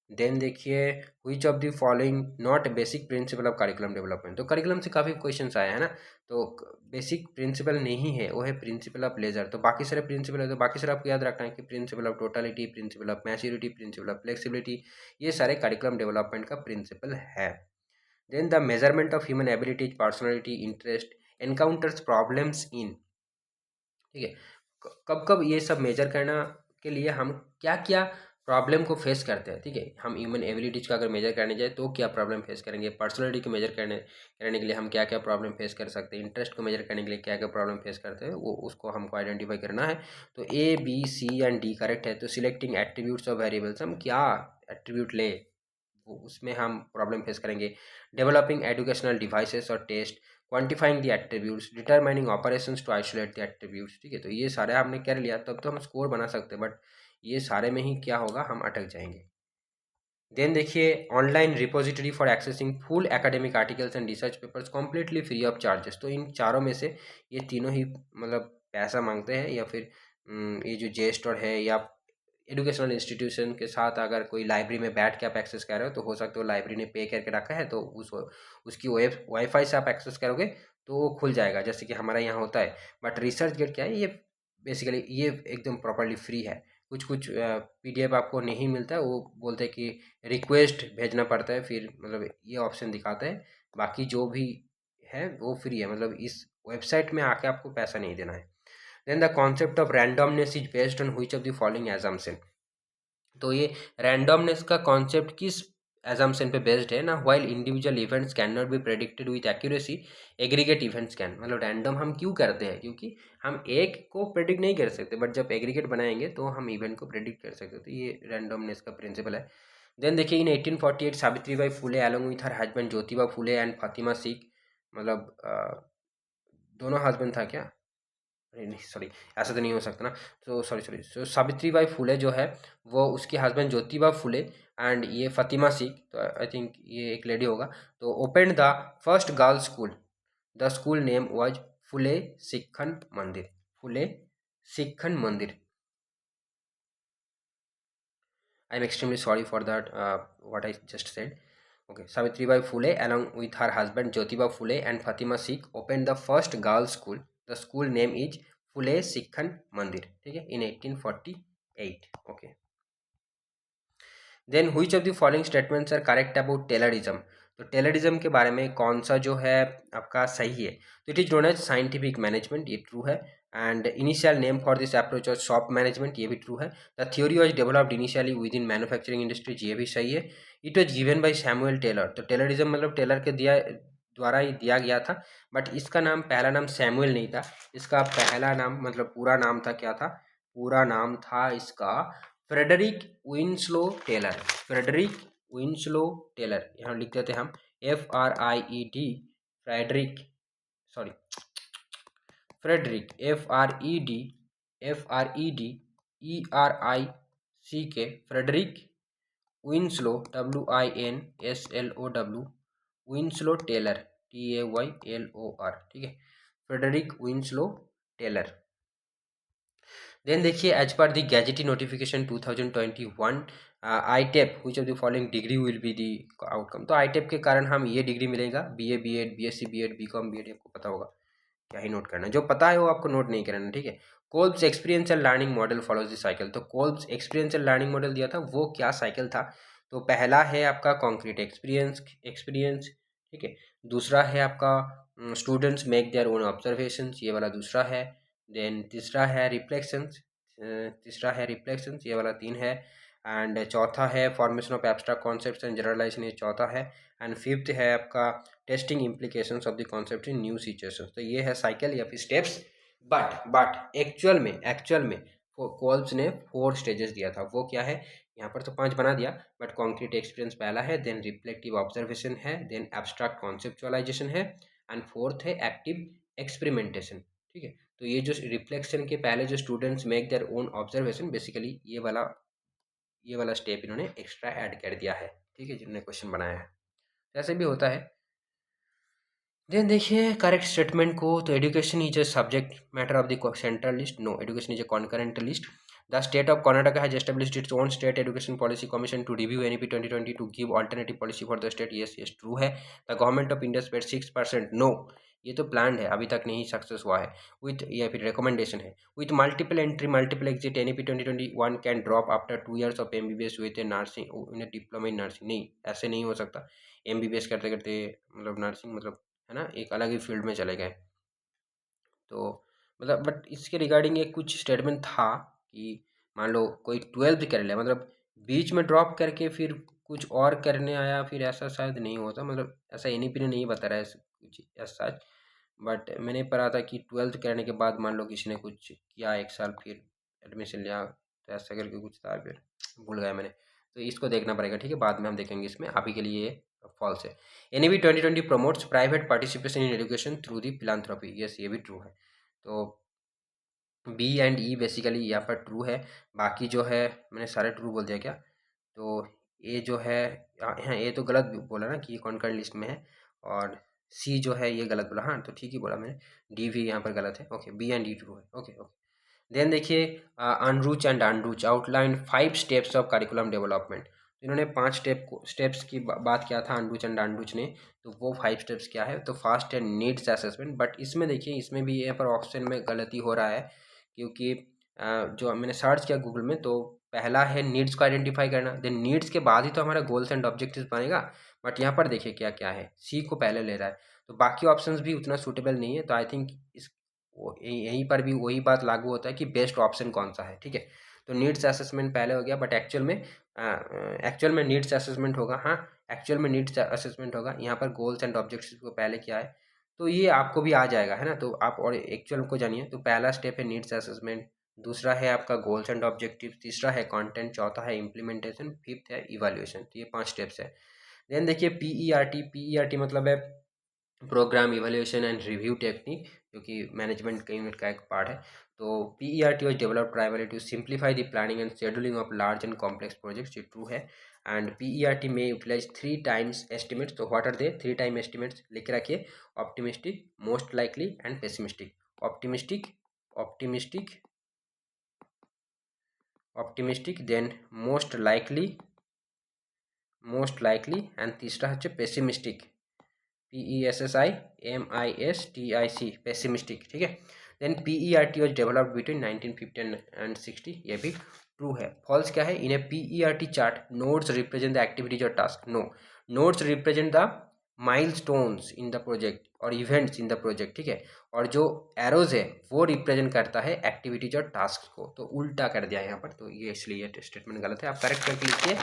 देन देखिए which of the following not basic principle of curriculum development, तो करिकुलम से काफ़ी क्वेश्चंस आए हैं ना, तो बेसिक प्रिंसिपल नहीं है, वो है प्रिंसिपल ऑफ लेजर। तो बाकी सारे प्रिंसिपल है, तो बाकी सारे आपको याद रखना है कि principle of totality, principle of maturity, principle of flexibility, ये सारे करिकुलम डेवलपमेंट का प्रिंसिपल है। Then the measurement of human abilities personality interest encounters problems in, ठीक है। कब कब ये सब मेजर करना के लिए हम क्या क्या प्रॉब्लम को फेस करते हैं, ठीक है। हम ह्यूमन एबिलिटीज का अगर मेजर करने जाए तो क्या प्रॉब्लम फेस करेंगे, पर्सनैलिटी को मेजर करने के लिए हम क्या क्या प्रॉब्लम फेस कर सकते हैं, इंटरेस्ट को मेजर करने के लिए क्या क्या प्रॉब्लम फेस करते हैं, वो उसको हमको आइडेंटिफाई करना है। तो A B C and D correct है। तो सिलेक्टिंग एट्रीब्यूट्स ऑफ वेरिएबल्स, हम क्या एट्रीब्यूट ले वो उसमें हम प्रॉब्लम फेस करेंगे। डेवलपिंग एजुकेशनल डिवाइसेस और test, quantifying the attributes, determining operations to isolate the attributes, ठीक है। तो ये सारे हमने कर लिया, तब तो हम स्कोर बना सकते हैं, बट ये सारे में ही क्या होगा, हम अटक जाएंगे। देन देखिए, online repository for accessing full academic articles and research papers completely free of charges. तो इन चारों में से ये तीनों ही मतलब पैसा मांगते हैं, या फिर ये जो जे स्टोर है या एजुकेशनल इंस्टीट्यूशन के साथ अगर कोई लाइब्रेरी में बैठ के आप एक्सेस कर रहे हो, तो हो सकता है लाइब्रेरी ने पे करके रखा है, तो उसकी वाईफाई से आप एक्सेस करोगे तो वो खुल जाएगा, जैसे कि हमारा यहाँ होता है। बट रिसर्च गेट क्या है, ये बेसिकली ये एकदम प्रॉपरली फ्री है। कुछ कुछ पीडीएफ आपको नहीं मिलता है, वो बोलते हैं कि रिक्वेस्ट भेजना पड़ता है, फिर मतलब ये ऑप्शन दिखाता है। बाकी जो भी है वो फ्री है, मतलब इस वेबसाइट में आके आपको पैसा नहीं देना है। Then the concept of randomness is based on which of the following assumption. तो ये रैंडमनेस का कॉन्सेप्ट किस एजम्पशन पे बेस्ड है ना, while individual events can not be predicted with accuracy, aggregate events can. मतलब रैंडम हम क्यों करते हैं, क्योंकि हम एक को प्रेडिक्ट नहीं कर सकते, बट जब एग्रीगेट बनाएंगे तो हम इवेंट को प्रेडिक्ट कर सकते हैं। तो ये रैंडमनेस का प्रिंसिपल है। देन देखिए, इन 1848 Savitri by Phule along with her husband Jyotiba Phule and Fatima Sikh, मतलब दोनों हस्बैंड था क्या, अरे नहीं सॉरी, ऐसा तो नहीं हो सकता ना। तो सॉरी सॉरी, तो सावित्री बाई फुले जो है वो उसके हस्बैंड ज्योतिबा फुले एंड ये फातिमा सिख, तो आई थिंक ये एक लेडी होगा। तो open the first girls school, the school name was Phule सिखन मंदिर, फुले सिखन मंदिर। I am extremely sorry for that what I just said. Okay, Savitribai Phule along with her husband Jyotiba Phule and Fatima Sikh opened the first girls school. The school name is Phule Sikhan Mandir, ठीक है, in 1848. Okay. Then which of the following statements are correct about Taylorism. तो Taylorism के बारे में कौन सा जो है आपका सही है। तो it is known as scientific management, ये ट्रू है। And initial name for this approach of shop management, ये भी ट्रू है। The theory was developed initially within manufacturing industries, ये भी सही है। It was given by Samuel Taylor. तो टेलरिज्म मतलब टेलर के द्वारा ही दिया गया था, बट इसका नाम पहला नाम सैमुअल नहीं था, इसका पहला नाम मतलब पूरा नाम था, क्या था, पूरा नाम था इसका Frederick Winslow Taylor. Frederick Winslow Taylor, यहाँ लिख देते हैं हम FRIED, Frederick, sorry Frederick FREDRIC, Frederick Winslow WINSLOW, Winslow Taylor TAYLOR, ठीक है, फ्रेडरिक विंसलो टेलर। देन देखिए, as per the gazette notification 2021 ITEP which of the following degree will be the outcome. तो ITEP के कारण हम ये degree मिलेगा, BA BEd BSc BEd BCom BEd, आपको पता होगा, क्या ही नोट करना, जो पता है वो आपको नोट नहीं करना, ठीक है। Kolbe's experiential learning model follows the cycle. तो कोल्ब्स एक्सपीरियंशियल लर्निंग मॉडल दिया था, वो क्या साइकिल था। तो पहला है आपका कॉन्क्रीट एक्सपीरियंस, ठीक है। दूसरा है आपका students make their own observation, ये वाला दूसरा है। देन तीसरा है रिफ्लेक्शंस, ये वाला 3 है। एंड चौथा है formation of abstract concepts and generalisation, ये चौथा है। एंड फिफ्थ है आपका testing implications of the concept in new situations. तो ये है साइकिल या फिर स्टेप्स। बट एक्चुअल में कोल्ब्स ने 4 स्टेजेस दिया था, वो क्या है, यहाँ पर तो 5 बना दिया, बट कॉन्क्रीट एक्सपीरियंस पहला है, देन रिफ्लेक्टिव ऑब्जर्वेशन है, देन एब्स्ट्रैक्ट कॉन्सेप्चुअलाइजेशन है, एंड फोर्थ है एक्टिव एक्सपेरिमेंटेशन, ठीक है। तो ये जो रिफ्लेक्शन के पहले जो students make their own observation, basically ये वाला स्टेप इन्होंने एक्स्ट्रा ऐड कर दिया है, ठीक है, जिन्होंने क्वेश्चन बनाया है। ऐसे भी होता है। देन देखिए करेक्ट स्टेटमेंट को, तो education is a subject matter of the central list, no, education is a concurrent list. The state of Karnataka has established its own state education policy commission to review NEP 2020 to give alternative policy for the state, yes true है। The government of India spend 6%, no, ये तो plan है, अभी तक नहीं success हुआ है। With, या फिर रिकमेंडेशन है, with multiple entry multiple exit NEP 2021 can drop after 2 years of MBBS with A nursing in A diploma in nursing, नहीं, ऐसे नहीं हो सकता। MBBS करते करते मतलब नर्सिंग मतलब है ना, एक अलग ही फील्ड में चले गए। तो मतलब बट इसके रिगार्डिंग एक कुछ स्टेटमेंट था कि मान लो कोई 12th कर लिया, मतलब बीच में ड्रॉप करके फिर कुछ और करने आया, फिर ऐसा शायद नहीं होता, मतलब ऐसा एनईपी ने नहीं बता रहा है कुछ ऐसा। बट मैंने पढ़ा था कि 12th करने के बाद मान लो किसी ने कुछ किया 1 साल, फिर एडमिशन लिया, तो ऐसा करके कुछ था, फिर भूल गया मैंने, तो इसको देखना पड़ेगा, ठीक है, बाद में हम देखेंगे, इसमें अभी के लिए ये फॉल्स है। NEP 2020 promotes private participation in education through the फिलान्थ्रोपी, yes ये भी ट्रू है। तो बी एंड ई बेसिकली यहाँ पर ट्रू है, बाकी जो है मैंने सारे ट्रू बोल दिया क्या, तो ए जो है यहाँ ए तो गलत बोला ना कि ये कॉन्करेंट लिस्ट में है, और सी जो है ये गलत बोला, हाँ तो ठीक ही बोला मैंने, डी भी यहाँ पर गलत है, okay B and D true है, ओके ओके। देन देखिए Unruh and Unruh outline 5 steps of curriculum development, इन्होंने 5 स्टेप्स की बात किया था अनरूच एंड अनरूच ने, तो वो 5 स्टेप्स क्या है, तो फर्स्ट है नीड्स असेसमेंट, बट इसमें देखिए इसमें भी यहाँ पर ऑप्शन में गलती हो रहा है, क्योंकि जो मैंने सर्च किया गूगल में, तो पहला है नीड्स को आइडेंटिफाई करना, देन नीड्स के बाद ही तो हमारा गोल्स एंड ऑब्जेक्टिव्स बनेगा, बट यहाँ पर देखिए क्या क्या है, सी को पहले ले रहा है, तो बाकी ऑप्शंस भी उतना सूटेबल नहीं है, तो आई थिंक इस यहीं पर भी वही बात लागू होता है कि बेस्ट ऑप्शन कौन सा है, ठीक है। तो नीड्स असेसमेंट पहले हो गया, बट एक्चुअल में नीड्स असेसमेंट होगा, हाँ एक्चुअल में नीड्स असेसमेंट होगा, यहाँ पर गोल्स एंड ऑब्जेक्टिव्स को पहले किया है, तो ये आपको भी आ जाएगा, है ना, तो आप और एक्चुअल को जानिए, तो पहला स्टेप है नीड्स असेसमेंट, दूसरा है आपका गोल्स एंड ऑब्जेक्टिव, तीसरा है कंटेंट, चौथा है इम्प्लीमेंटेशन, फिफ्थ है इवैल्यूएशन, तो ये 5 स्टेप्स है। देन देखिए पीईआरटी मतलब है program evaluation and review technique, जो कि मैनेजमेंट का यूनिट का एक पार्ट है। तो PERT was developed primarily to simplify the planning and scheduling of large and complex projects, ये ट्रू है। एंड पीईआरटी में यूटिलाइज 3 टाइम्स एस्टिमेट्स, तो what are they 3 time estimates लिख के रखिए, optimistic, most likely and pessimistic. Optimistic optimistic optimistic then most likely and तीसरा হচ্ছে pessimistic, PESSIMISTIC, pessimistic, ठीक है। Then PERT was developed between 1950 and 60, ये भी ट्रू है। फॉल्स क्या है, in a PERT chart nodes represent the activities और task, no, nodes represent the milestones in the project और इवेंट्स इन द प्रोजेक्ट, ठीक है, और जो एरोज है वो रिप्रेजेंट करता है एक्टिविटीज और टास्क को, तो उल्टा कर दिया यहाँ पर, तो ये इसलिए ये स्टेटमेंट गलत है, आप करेक्ट करके लिखिए।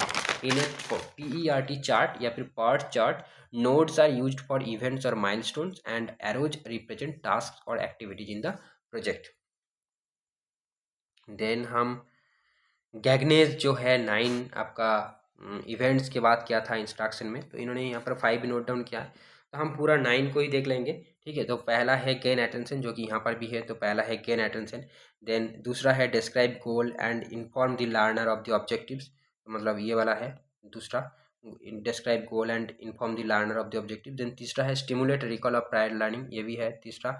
इन ए PERT चार्ट या फिर part chart, nodes are used for events or milestones and arrows represent tasks or activities in the project. then हम गैगनेज जो है 9 आपका इवेंट्स के बाद क्या था इंस्ट्रक्शन में, तो इन्होंने यहाँ पर 5 नोट डाउन किया है, तो हम पूरा 9 को ही देख लेंगे, ठीक है। तो पहला है गेन अटेंशन, जो कि यहाँ पर भी है, तो पहला है गेन अटेंशन। देन दूसरा है describe goal and inform the learner of the objectives, मतलब ये वाला है दूसरा, describe goal and inform the learner of the objective. Then तीसरा है stimulate recall of prior learning, ये भी है तीसरा,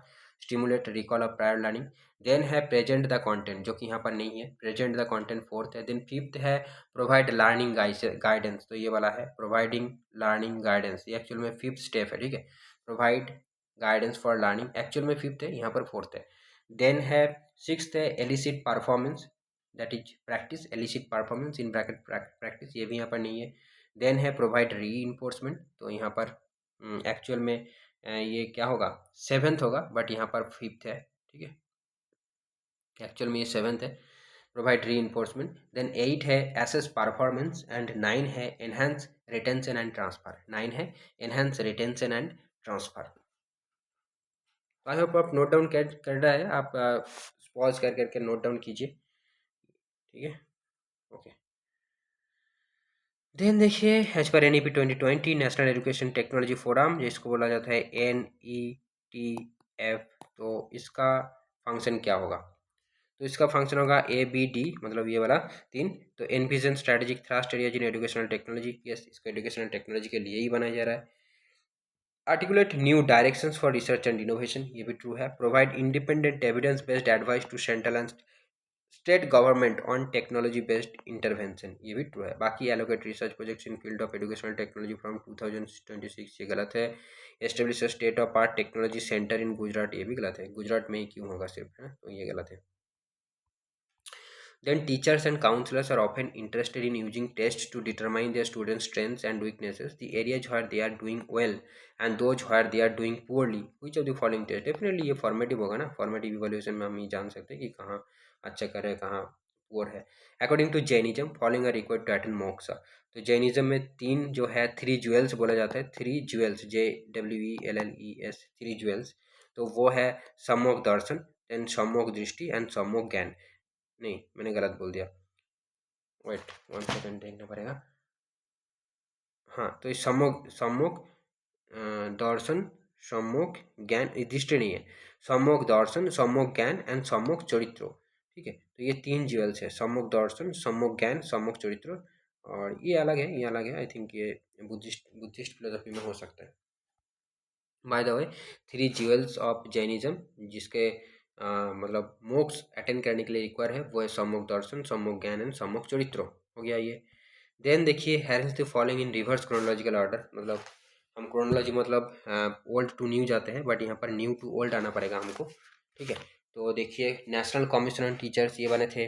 stimulate recall of prior learning. Then है प्रेजेंट द कंटेंट, जो कि यहाँ पर नहीं है, प्रेजेंट द कंटेंट फोर्थ है। देन फिफ्थ है प्रोवाइड लर्निंग गाइडेंस, तो ये वाला है प्रोवाइडिंग लर्निंग गाइडेंस, ये एक्चुअल में फिफ्थ स्टेप है, ठीक है, provide guidance for learning, actual में फिफ्थ है, यहाँ पर फोर्थ है। देन है सिक्स्थ है elicit performance, that is practice, elicit performance in bracket practice, ये भी यहाँ पर नहीं है। देन है प्रोवाइड री इन्फोर्समेंट, तो यहाँ पर एक्चुअल में ये क्या होगा, सेवेंथ होगा, बट यहाँ पर फिफ्थ है, ठीक है, एक्चुअल में ये सेवेंथ है, प्रोवाइड री इन्फोर्समेंट। देन 8 है एसेस परफॉर्मेंस एंड 9 है एनहांस रिटेंशन एंड ट्रांसफर, 9 है enhance retention and transfer. I hope आप नोट डाउन कर रहा है, आप पॉज कर करके नोट डाउन कीजिए, ठीक है, ओके। देन देखिए as per NEP 2020 National Education Technology Forum, जिसको बोला जाता है NETF, तो इसका फंक्शन क्या होगा, तो इसका फंक्शन होगा ABD, मतलब ये वाला 3, तो envision strategic thrust areas in educational technology, yes इसको एजुकेशनल टेक्नोलॉजी के लिए ही बनाया जा रहा है। Articulate new directions for research and innovation, ये भी ट्रू है। Provide independent evidence based advice to central and state government on technology based intervention, ये भी ट्रू है। बाकी allocate research projects in field of educational technology from 2026, ये गलत है। Establish state of art technology centre इन गुजरात, ये भी गलत है, गुजरात में ही क्यों होगा सिर्फ, है ना, तो ये गलत है। Then teachers and counselors are often interested in using tests to determine their students' strengths and weaknesses, the areas where they are doing well and those where they are doing poorly. Which of the following test? Definitely ये formative होगा ना, formative evolution में हम ये जान सकते हैं कि कहाँ अच्छा कर रहे हैं, कहाँ पुअर है. According to Jainism following are required to attend moksha. तो जैनिज्म में तीन जो है थ्री ज्वेल्स बोला जाता है, three jewels JWELLES, three jewels. तो वो है सम्यक दर्शन, देन सम्यक दृष्टि एंड सम्यक ज्ञान. नहीं, मैंने गलत बोल दिया, वेट 1 सेकेंड देखना पड़ेगा. हाँ, तो ये सम्यक सम्यक दर्शन, सम्यक ज्ञान, दृष्टि नहीं है, सम्यक दर्शन, सम्यक ज्ञान एंड सम्यक चरित्र. ठीक है, तो ये तीन ज्वेल्स है, सम्यक दर्शन, सम्यक ज्ञान, सम्यक चरित्र. और ये अलग है, ये अलग है. आई थिंक ये बुद्धिस्ट फिलोसफी में हो सकता है. By the way, three jewels of Jainism जिसके मतलब मोक्ष अटेंड करने के लिए रिक्वायर है वो है सम्यक दर्शन, सम्यक ज्ञान एंड सम्यक चरित्र. हो गया ये. देन देखिए, arrange the following in reverse chronological order. मतलब हम क्रोनोलॉजी मतलब ओल्ड टू न्यू जाते हैं, बट यहाँ पर न्यू टू ओल्ड आना पड़ेगा हमको. ठीक है, तो देखिए नेशनल कमीशन ऑन टीचर्स ये बने थे,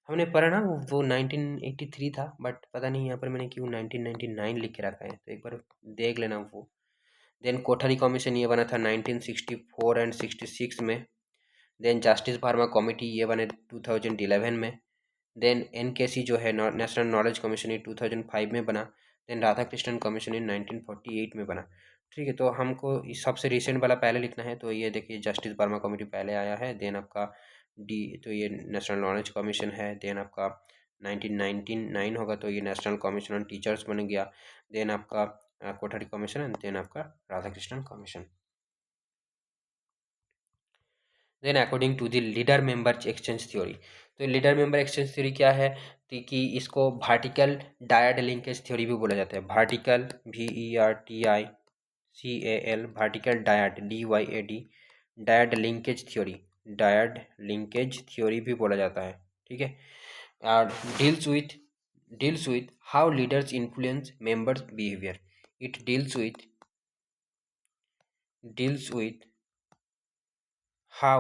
हमने पढ़ा ना, वो 1983 था, बट पता नहीं यहाँ पर मैंने क्यों 1999 लिख के रखा है, तो एक बार देख लेना वो. देन कोठारी कमीशन ये बना था 1964 एंड 66 में. देन जस्टिस वर्मा कमेटी ये बने 2011 में. देन NKC जो है नेशनल नॉलेज कमीशन ये 2005 में बना. Then Radhakrishnan commission in 1948 में बना. ठीक है, तो हमको इस सबसे रिसेंट वाला पहले लिखना है, तो ये देखिए जस्टिस वर्मा कमेटी पहले आया है. देन आपका डी, तो ये नेशनल नॉलेज कमीशन है. देन आपका 1999 होगा तो ये नेशनल कमीशन ऑन टीचर्स बन गया. देन आपका कोठारी कमीशन एंड देन आपका Radhakrishnan commission. Then according to the leader member exchange theory. तो लीडर मेंबर एक्सचेंज थ्योरी क्या है, तो कि इसको वर्टिकल डायड लिंकेज थ्योरी भी बोला जाता है. Vertical VERTICAL vertical dyad DYAD dyad linkage theory, dyad linkage theory भी बोला जाता है. ठीक है, और deals with how leaders influence members behaviour. It deals with how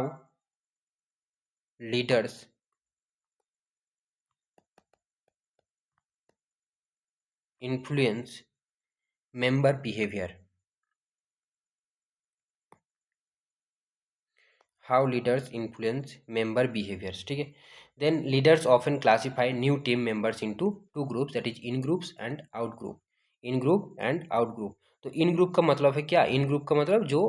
leaders influence member behavior. How leaders influence member behaviors. ठीक है, then leaders often classify new team members into two groups, that is in groups and out group. in group and out group. तो in group का मतलब है क्या, in group का मतलब जो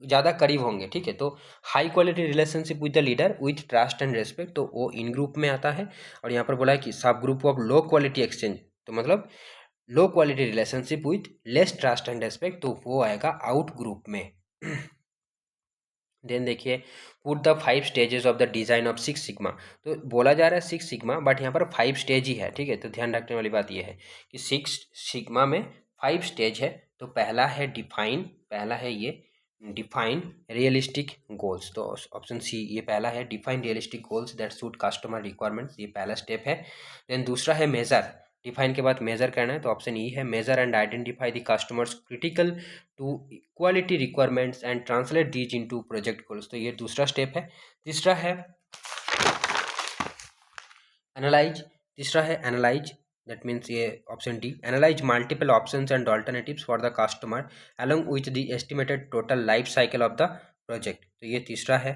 ज़्यादा करीब होंगे. ठीक है, तो high quality relationship with the leader with trust and respect, तो वो इन ग्रुप में आता है. और यहाँ पर बोला है कि सब group of low quality exchange, तो मतलब low quality relationship with less trust and respect, तो वो आएगा आउट ग्रुप में. देन देखिए, put the 5 stages of the design of 6 sigma. तो बोला जा रहा है 6 सिग्मा, बट यहाँ पर 5 स्टेज ही है. ठीक है, तो ध्यान रखने वाली बात यह है कि 6 सिग्मा में 5 स्टेज है. तो पहला है डिफाइन, पहला है ये डिफाइन रियलिस्टिक गोल्स. तो ऑप्शन सी ये पहला है, define realistic goals that suit customer requirements, ये पहला स्टेप है. देन दूसरा है मेजर, डिफाइन के बाद मेजर करना है, तो ऑप्शन ई है, measure and identify the customers critical to quality requirements and translate these into project goals. तो ये दूसरा स्टेप है. तीसरा है एनालाइज, तीसरा है एनालाइज, दैट मीन्स ये option D, analyse multiple options and alternatives for the customer along with the estimated total life cycle of the project. तो ये तीसरा है,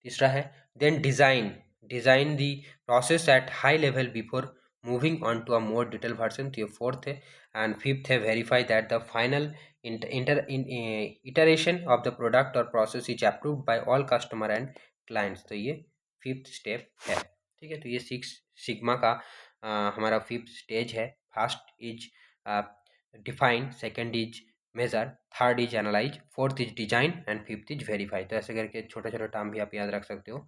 तीसरा है. Then design, design the process at high level before moving on to a more detail version, तो ये fourth है. And fifth है, verify that the final iteration of the product or process is approved by all customer and clients. तो ये fifth step है. ठीक है, तो ये 6 सिग्मा का हमारा फिफ्थ स्टेज है. First is define, second is measure, third is analyse, fourth is design and fifth is verify. तो ऐसे करके छोटा छोटा टर्म भी आप याद रख सकते हो.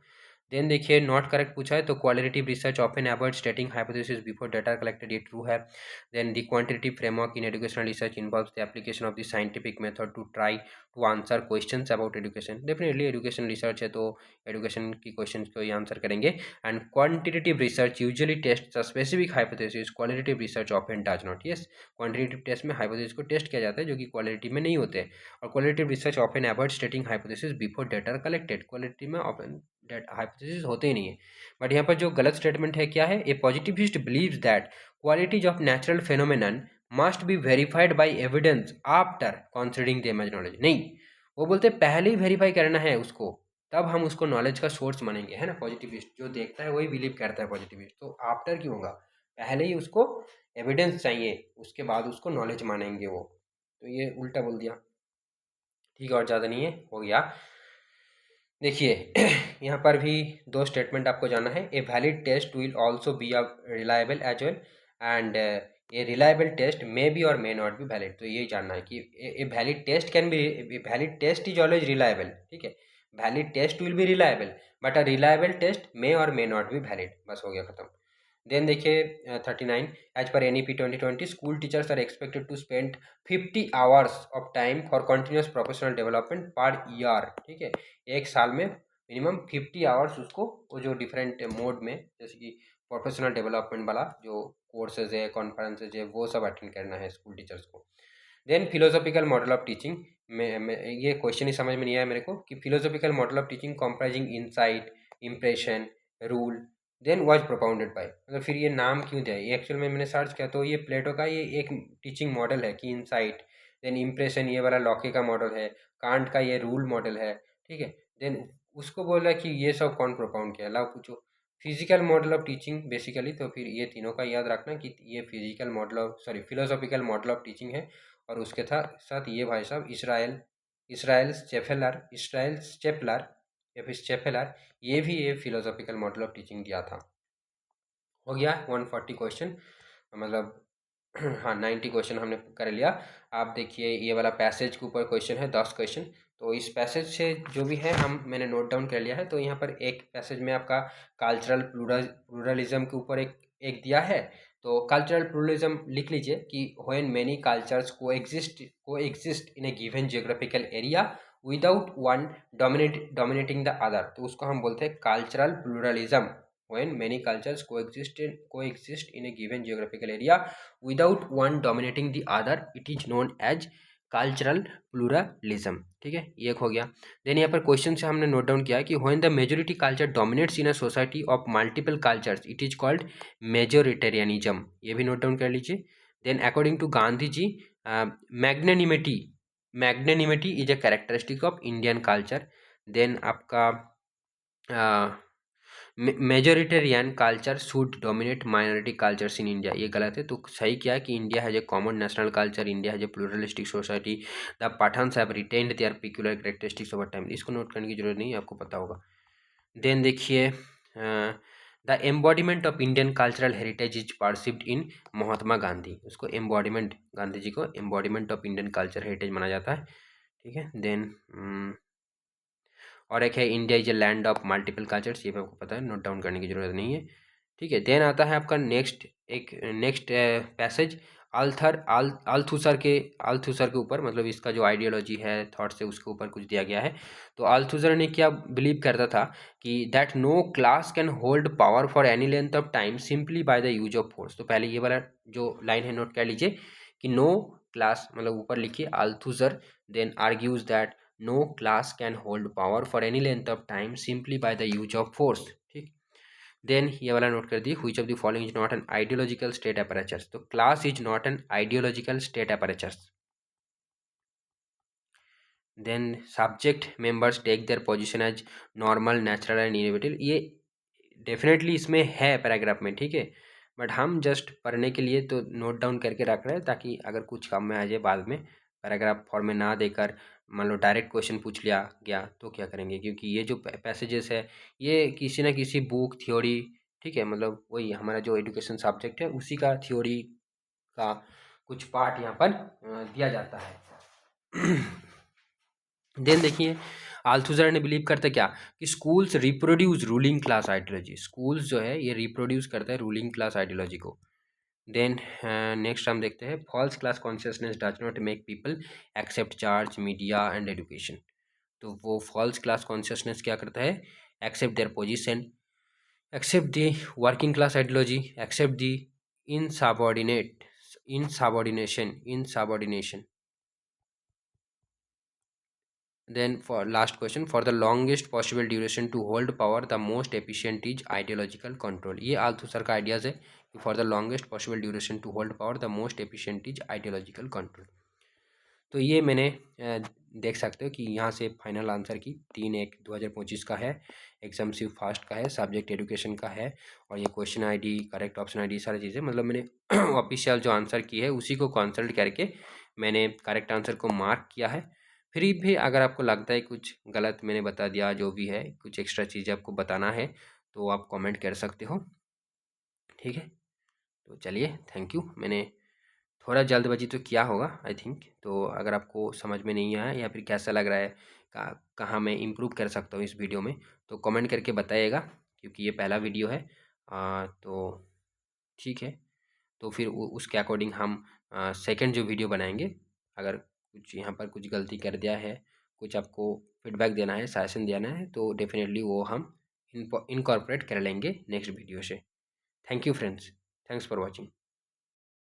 देन देखिए, नॉट करेक्ट पूछा है, तो qualitative research often avoid stating hypothesis before data collected, ये ट्रू है. Then the quantitative framework in educational research involves the application of the scientific method to try to answer questions about education. Definitely education research है, तो education की question को ही answer करेंगे. And quantitative research usually test the specific hypothesis, qualitative research often does not. Yes, quantitative test में hypothesis को test किया जाता है जो कि क्वालिटी में नहीं होते. और qualitative research often avoid stating hypothesis before data collected, quality में ऑफन हाइपोथेसिस होते ही नहीं है। बट यहाँ पर जो गलत स्टेटमेंट है क्या है, a positivist believes that qualities of natural phenomenon must be verified by evidence after considering them as knowledge. नहीं, वो बोलते पहले ही वेरीफाई करना है उसको, तब हम उसको नॉलेज का सोर्स मानेंगे, है ना। पॉजिटिविस्ट जो देखता है वही बिलीव करता है पॉजिटिविस्ट, तो आफ्टर क्यों होगा, पहले ही उसको एविडेंस चाहिए, उसके बाद उसको नॉलेज मानेंगे वो। तो ये उल्टा बोल दिया, ठीक है, और ज़्यादा नहीं है, हो गया। देखिए यहाँ पर भी दो स्टेटमेंट आपको जानना है। A valid test will also be a reliable as well, and a reliable test may be or may not be valid. तो यही जानना है कि a valid test can be, valid test is always reliable, ठीक है, valid test will be reliable, but a reliable test may or may not be valid. बस हो गया खत्म। देन देखिए 39, as per NEP 2020 school teachers are expected to spend 50 hours of time for continuous professional development per year, ठीक है, एक साल में मिनिमम 50 आवर्स उसको वो जो डिफरेंट मोड में, जैसे कि प्रोफेशनल डेवलपमेंट वाला जो कोर्सेज है, कॉन्फ्रेंसेज है, वो सब अटेंड करना है स्कूल टीचर्स को। Then philosophical model of teaching में ये क्वेश्चन ही समझ में नहीं आया मेरे को कि philosophical model of teaching comprising insight, impression, rule, then was propounded by, मतलब फिर ये नाम क्यों दिया। ये एक्चुअल में मैंने सर्च किया तो ये प्लेटो का ये एक टीचिंग मॉडल है कि इनसाइट, देन इम्प्रेशन ये वाला लॉके का मॉडल है, कांट का ये रूल मॉडल है, ठीक है। देन उसको बोला कि ये सब कौन प्रोपाउंड किया, लाओ पूछो। Physical model of teaching basically, तो फिर ये तीनों का याद रखना कि ये physical model of, sorry, philosophical model of teaching है। और उसके साथ ये भाई साहब इसराइल इसराइल स्टेपलर या फिर स्टेपलर, ये भी ये फिलोसॉफिकल मॉडल ऑफ टीचिंग दिया था। हो गया 140 क्वेश्चन, मतलब हाँ 90 क्वेश्चन हमने कर लिया। आप देखिए ये वाला पैसेज के ऊपर क्वेश्चन है 10 क्वेश्चन, तो इस पैसेज से जो भी है हम मैंने नोट डाउन कर लिया है। तो यहाँ पर एक पैसेज में आपका कल्चरल प्लूरलिज्म के ऊपर एक एक दिया है। तो कल्चरल प्लूरलिज्म लिख लीजिए कि व्हेन मेनी कल्चर्स को exist in A given geographical area without one dominating the other, तो उसको हम बोलते हैं cultural pluralism. When many cultures coexist in a given geographical area without one dominating the other, it is known as cultural pluralism, ठीक है, ये एक हो गया। देन यहाँ पर क्वेश्चन से हमने नोट डाउन किया है कि when the majority culture dominates in a society of multiple cultures it is called majoritarianism, ये भी नोट डाउन कर लीजिए। Then according to Gandhi ji magnanimity magnanimity is a characteristic of Indian culture. Then आपका majoritarian culture should dominate minority cultures in India, ये गलत है। तो सही क्या है कि India has a common national culture, India has a pluralistic society, the Pathans have retained their peculiar characteristics over time, इसको नोट करने की जरूरत नहीं है, आपको पता होगा। देन देखिए the embodiment of Indian cultural heritage is perceived in Mahatma Gandhi, उसको एम्बॉडीमेंट, गांधी जी को embodiment of Indian culture heritage माना जाता है, ठीक है। देन और एक है India is a land of multiple cultures, ये भी आपको पता है, नोट डाउन करने की जरूरत नहीं है, ठीक है। देन आता है आपका नेक्स्ट पैसेज अल्थुसर के ऊपर, मतलब इसका जो आइडियोलॉजी है, थॉट्स है, उसके ऊपर कुछ दिया गया है। तो अल्थुसर ने क्या बिलीव करता था कि that no class can hold power for any length of time simply by the use of force. तो पहले ये वाला जो लाइन है नोट कर लीजिए कि नो क्लास, मतलब ऊपर लिखिए Althusser then argues that no class can hold power for any length of time simply by the use of force, ठीक। देन ये वाला नोट कर दी, which of the following is not an ideological state apparatus, तो class is not an ideological state apparatus। Then subject members take their position as normal, natural and inevitable, ये definitely इसमें है paragraph में, ठीक है, but हम just पढ़ने के लिए तो नोट डाउन करके रख रहे हैं ताकि अगर कुछ काम में आ जाए बाद में, पैराग्राफ फॉर्म में ना देकर मान लो डायरेक्ट क्वेश्चन पूछ लिया गया तो क्या करेंगे, क्योंकि ये जो पैसेजेस है ये किसी ना किसी बुक थ्योरी, ठीक है, मतलब वही हमारा जो एजुकेशन सब्जेक्ट है उसी का थ्योरी का कुछ पार्ट यहाँ पर दिया जाता है। देन देखिए अल्थुसर ने बिलीव करता क्या कि schools reproduce ruling class ideology, schools जो है ये रिप्रोड्यूस करता है रूलिंग क्लास आइडियोलॉजी को। देन नेक्स्ट हम देखते हैं false class consciousness does not make people accept charge media and education, तो वो फॉल्स क्लास कॉन्शियसनेस क्या करता है, accept their position, accept the working class ideology, accept the insubordination, then for last question, for the longest possible duration to hold power the most efficient is ideological control. ये Althusser का ideas है कि for the longest possible duration to hold power the most efficient is ideological control. तो ये मैंने देख सकते हो कि यहाँ से फाइनल आंसर की 3/1/2025 का है, एग्जामसिव फास्ट का है, सब्जेक्ट एजुकेशन का है, और ये question ID, correct option ID, सारी चीज़ें मतलब मैंने ऑफिशियल जो आंसर की है उसी को कंसल्ट करके मैंने करेक्ट आंसर को मार्क किया है। फिर भी अगर आपको लगता है कुछ गलत मैंने बता दिया, जो भी है कुछ एक्स्ट्रा चीज़ें आपको बताना है तो आप कमेंट कर सकते हो, ठीक है। तो चलिए, थैंक यू। मैंने थोड़ा जल्दबाजी तो किया होगा आई थिंक, तो अगर आपको समझ में नहीं आया या फिर कैसा लग रहा है, कहाँ मैं इम्प्रूव कर सकता हूँ इस वीडियो में, तो कमेंट करके बताइएगा, क्योंकि ये पहला वीडियो है। तो ठीक है, तो फिर उसके अकॉर्डिंग हम सेकंड जो वीडियो बनाएंगे, अगर कुछ यहाँ पर कुछ गलती कर दिया है, कुछ आपको फीडबैक देना है, सजेशन देना है, तो डेफिनेटली वो हम इनकॉर्पोरेट कर लेंगे नेक्स्ट वीडियो से। Thank you friends, thanks for watching.